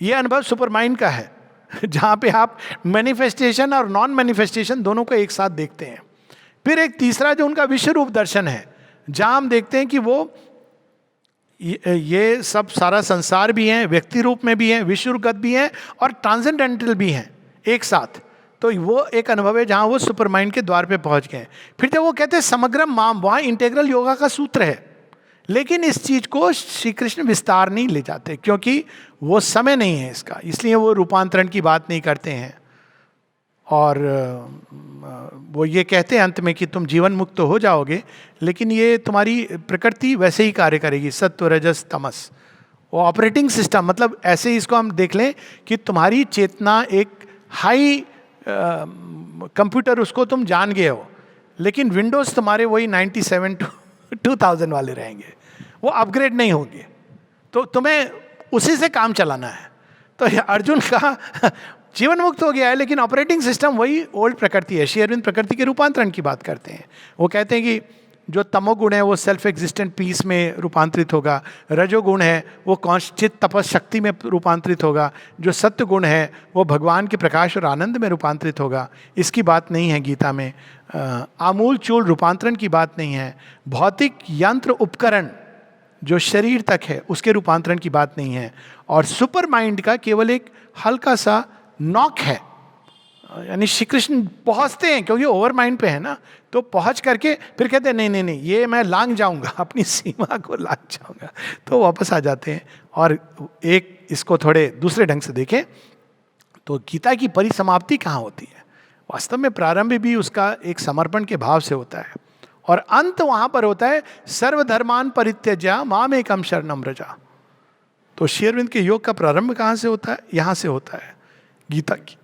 ये अनुभव सुपर माइंड का है, जहाँ पे आप मैनिफेस्टेशन और नॉन मैनिफेस्टेशन दोनों को एक साथ देखते हैं। फिर एक तीसरा जो उनका विश्व रूप दर्शन है, जहाँ हम देखते हैं कि वो ये सब सारा संसार भी हैं, व्यक्ति रूप में भी हैं, विश्वगत भी हैं और ट्रांसेंडेंटल भी हैं एक साथ। तो वो एक अनुभव है जहाँ वो सुपर माइंड के द्वार पे पहुँच गए। फिर जब वो कहते हैं समग्रम माम, वहाँ इंटेग्रल योगा का सूत्र है, लेकिन इस चीज को श्री कृष्ण विस्तार नहीं ले जाते, क्योंकि वो समय नहीं है इसका, इसलिए वो रूपांतरण की बात नहीं करते हैं। और वो ये कहते हैं अंत में कि तुम जीवन मुक्त तो हो जाओगे, लेकिन ये तुम्हारी प्रकृति वैसे ही कार्य करेगी, सत्व रजस तमस। वो ऑपरेटिंग सिस्टम, मतलब ऐसे इसको हम देख लें कि तुम्हारी चेतना एक हाई कंप्यूटर, उसको तुम जान गए हो, लेकिन विंडोज तुम्हारे वही 97 to 2000 वाले रहेंगे, वो अपग्रेड नहीं होंगे। तो तुम्हें उसी से काम चलाना है। तो अर्जुन का जीवन मुक्त हो गया है, लेकिन ऑपरेटिंग सिस्टम वही ओल्ड प्रकृति है। श्री अरविंद प्रकृति के रूपांतरण की बात करते हैं। वो कहते हैं कि जो तमोगुण है वो सेल्फ एग्जिस्टेंट पीस में रूपांतरित होगा, रजोगुण है वो चित्त तपस शक्ति में रूपांतरित होगा, जो सत्य गुण है वो भगवान के प्रकाश और आनंद में रूपांतरित होगा। इसकी बात नहीं है गीता में, आमूल चूल रूपांतरण की बात नहीं है। भौतिक यंत्र उपकरण जो शरीर तक है उसके रूपांतरण की बात नहीं है। और सुपर माइंड का केवल एक हल्का सा नॉक है, यानी श्री कृष्ण पहुंचते हैं क्योंकि ओवर माइंड पे है ना, तो पहुंच करके फिर कहते हैं नहीं नहीं नहीं ये मैं लांग जाऊंगा, अपनी सीमा को लांग जाऊंगा, तो वापस आ जाते हैं। और एक इसको थोड़े दूसरे ढंग से देखें तो गीता की परिसमाप्ति कहाँ होती है? वास्तव में प्रारंभ भी उसका एक समर्पण के भाव से होता है, और अंत वहां पर होता है सर्वधर्मान परित्यज्य माम एकम शरणम व्रजा। तो श्री अरविंद के योग का प्रारंभ कहाँ से होता है? यहाँ से होता है, गीता की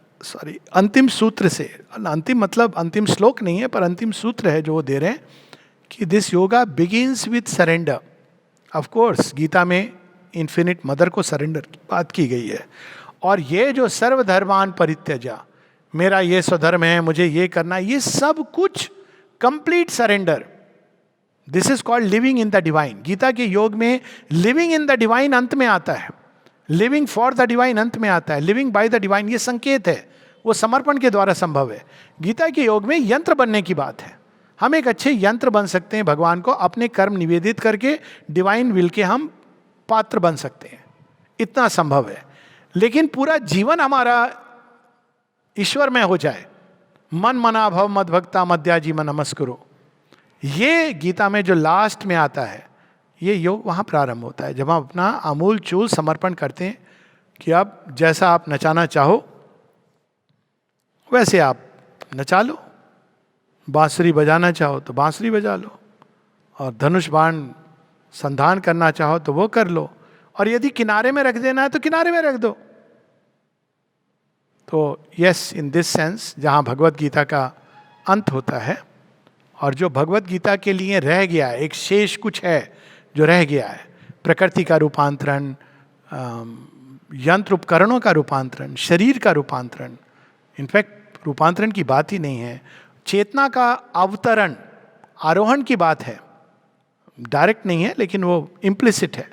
अंतिम सूत्र से। अंतिम मतलब अंतिम श्लोक नहीं है, पर अंतिम सूत्र है जो वो दे रहे हैं कि this yoga begins with surrender. Of course Gita में इन्फिनिट मदर को सरेंडर की बात की गई है, और ये जो सर्वधर्मान परित्यजा, मेरा ये स्वधर्म है, मुझे ये करना, ये सब कुछ complete surrender, this is called living in the divine. Gita के योग में लिविंग इन द डिवाइन अंत में आता है, लिविंग फॉर द डिवाइन अंत में आता है, लिविंग बाय द डिवाइन ये संकेत है, वो समर्पण के द्वारा संभव है। गीता के योग में यंत्र बनने की बात है, हम एक अच्छे यंत्र बन सकते हैं भगवान को अपने कर्म निवेदित करके, डिवाइन विल के हम पात्र बन सकते हैं, इतना संभव है। लेकिन पूरा जीवन हमारा ईश्वरमय हो जाए, मन मना भव मद भक्ता मध्याजी मन नमस्कुरो, ये गीता में जो लास्ट में आता है, ये योग वहाँ प्रारंभ होता है जब हम अपना आमूल चूल समर्पण करते हैं कि अब जैसा आप नचाना चाहो वैसे आप नचा लो, बांसुरी बजाना चाहो तो बांसुरी बजा लो, और धनुष बाण संधान करना चाहो तो वो कर लो, और यदि किनारे में रख देना है तो किनारे में रख दो। तो यस, इन दिस सेंस जहाँ भगवत गीता का अंत होता है, और जो भगवत गीता के लिए रह गया है, एक शेष कुछ है जो रह गया है, प्रकृति का रूपांतरण, यंत्र उपकरणों का रूपांतरण, शरीर का रूपांतरण, इनफैक्ट रूपांतरण की बात ही नहीं है, चेतना का अवतरण, आरोहण की बात है, डायरेक्ट नहीं है लेकिन वो इम्प्लिसिट है,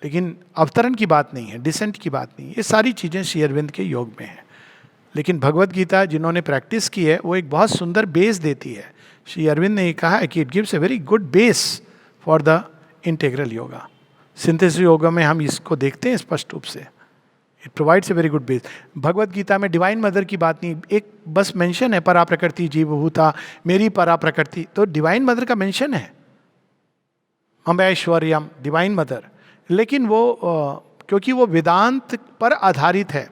लेकिन अवतरण की बात नहीं है, डिसेंट की बात नहीं है। ये सारी चीज़ें श्री अरविंद के योग में हैं। लेकिन भगवत गीता जिन्होंने प्रैक्टिस की है वो एक बहुत सुंदर बेस देती है। श्री अरविंद ने कहा है कि it gives a very good base for the integral yoga. Synthesis yoga में हम इसको देखते हैं स्पष्ट रूप से, it provides a very good base. Bhagavad Gita में डिवाइन मदर की बात नहीं, एक बस मेंशन है परा प्रकृति जीवभूता, मेरी परा प्रकृति, तो डिवाइन मदर का मेंशन है, अम्बैश्वर्यम डिवाइन मदर। लेकिन वो क्योंकि वो वेदांत पर आधारित है,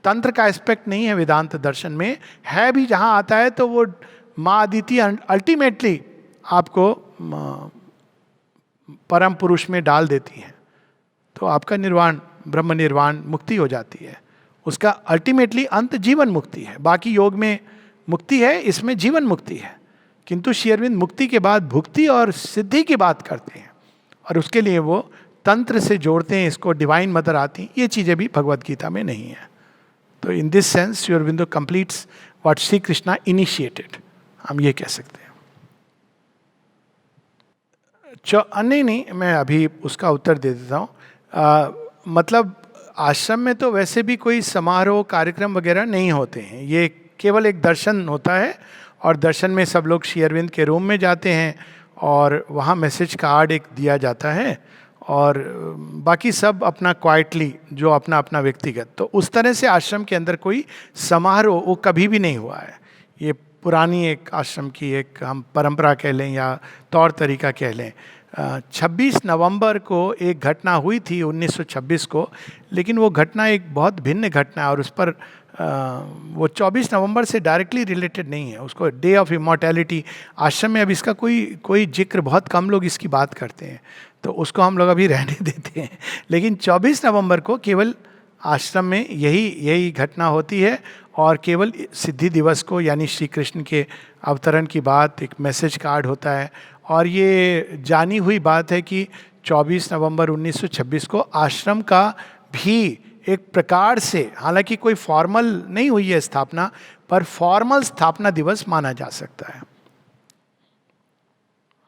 तंत्र का एस्पेक्ट नहीं है वेदांत दर्शन में, है भी जहाँ आता है तो वो माँ अदिति अल्टीमेटली आपको परम पुरुष में डाल देती हैं, तो आपका निर्वाण, ब्रह्म निर्वाण, मुक्ति हो जाती है। उसका अल्टीमेटली अंत जीवन मुक्ति है। बाकी योग में मुक्ति है, इसमें जीवन मुक्ति है, किंतु श्री अरविंद मुक्ति के बाद भुक्ति और सिद्धि की बात करते हैं, और उसके लिए वो तंत्र से जोड़ते हैं, इसको डिवाइन मदर आती, ये चीज़ें भी भगवत गीता में नहीं है। तो in this sense Shri Aurobindo completes what Shri Krishna initiated, हम ये कह सकते हैं। नहीं, मैं अभी उसका उत्तर दे देता हूँ। मतलब आश्रम में तो वैसे भी कोई समारोह कार्यक्रम वगैरह नहीं होते हैं, ये केवल एक दर्शन होता है, और दर्शन में सब लोग श्री अरविंद के रूम में जाते हैं और वहाँ मैसेज कार्ड एक दिया जाता है, और बाकी सब अपना क्वाइटली जो अपना अपना व्यक्तिगत। तो उस तरह से आश्रम के अंदर कोई समारोह वो कभी भी नहीं हुआ है। ये पुरानी एक आश्रम की एक हम परंपरा कह लें या तौर तरीका कह लें। 26 नवंबर को एक घटना हुई थी 1926 को, लेकिन वो घटना एक बहुत भिन्न घटना है, और उस पर वो 24 नवंबर से डायरेक्टली रिलेटेड नहीं है। उसको डे ऑफ इमॉर्टैलिटी आश्रम में अब इसका कोई जिक्र, बहुत कम लोग इसकी बात करते हैं, तो उसको हम लोग अभी रहने देते हैं। लेकिन 24 नवंबर को केवल आश्रम में यही घटना होती है, और केवल सिद्धि दिवस को यानी श्री कृष्ण के अवतरण की बात, एक मैसेज कार्ड होता है। और ये जानी हुई बात है कि 24 नवंबर 1926 को आश्रम का भी एक प्रकार से, हालांकि कोई फॉर्मल नहीं हुई है स्थापना, पर फॉर्मल स्थापना दिवस माना जा सकता है।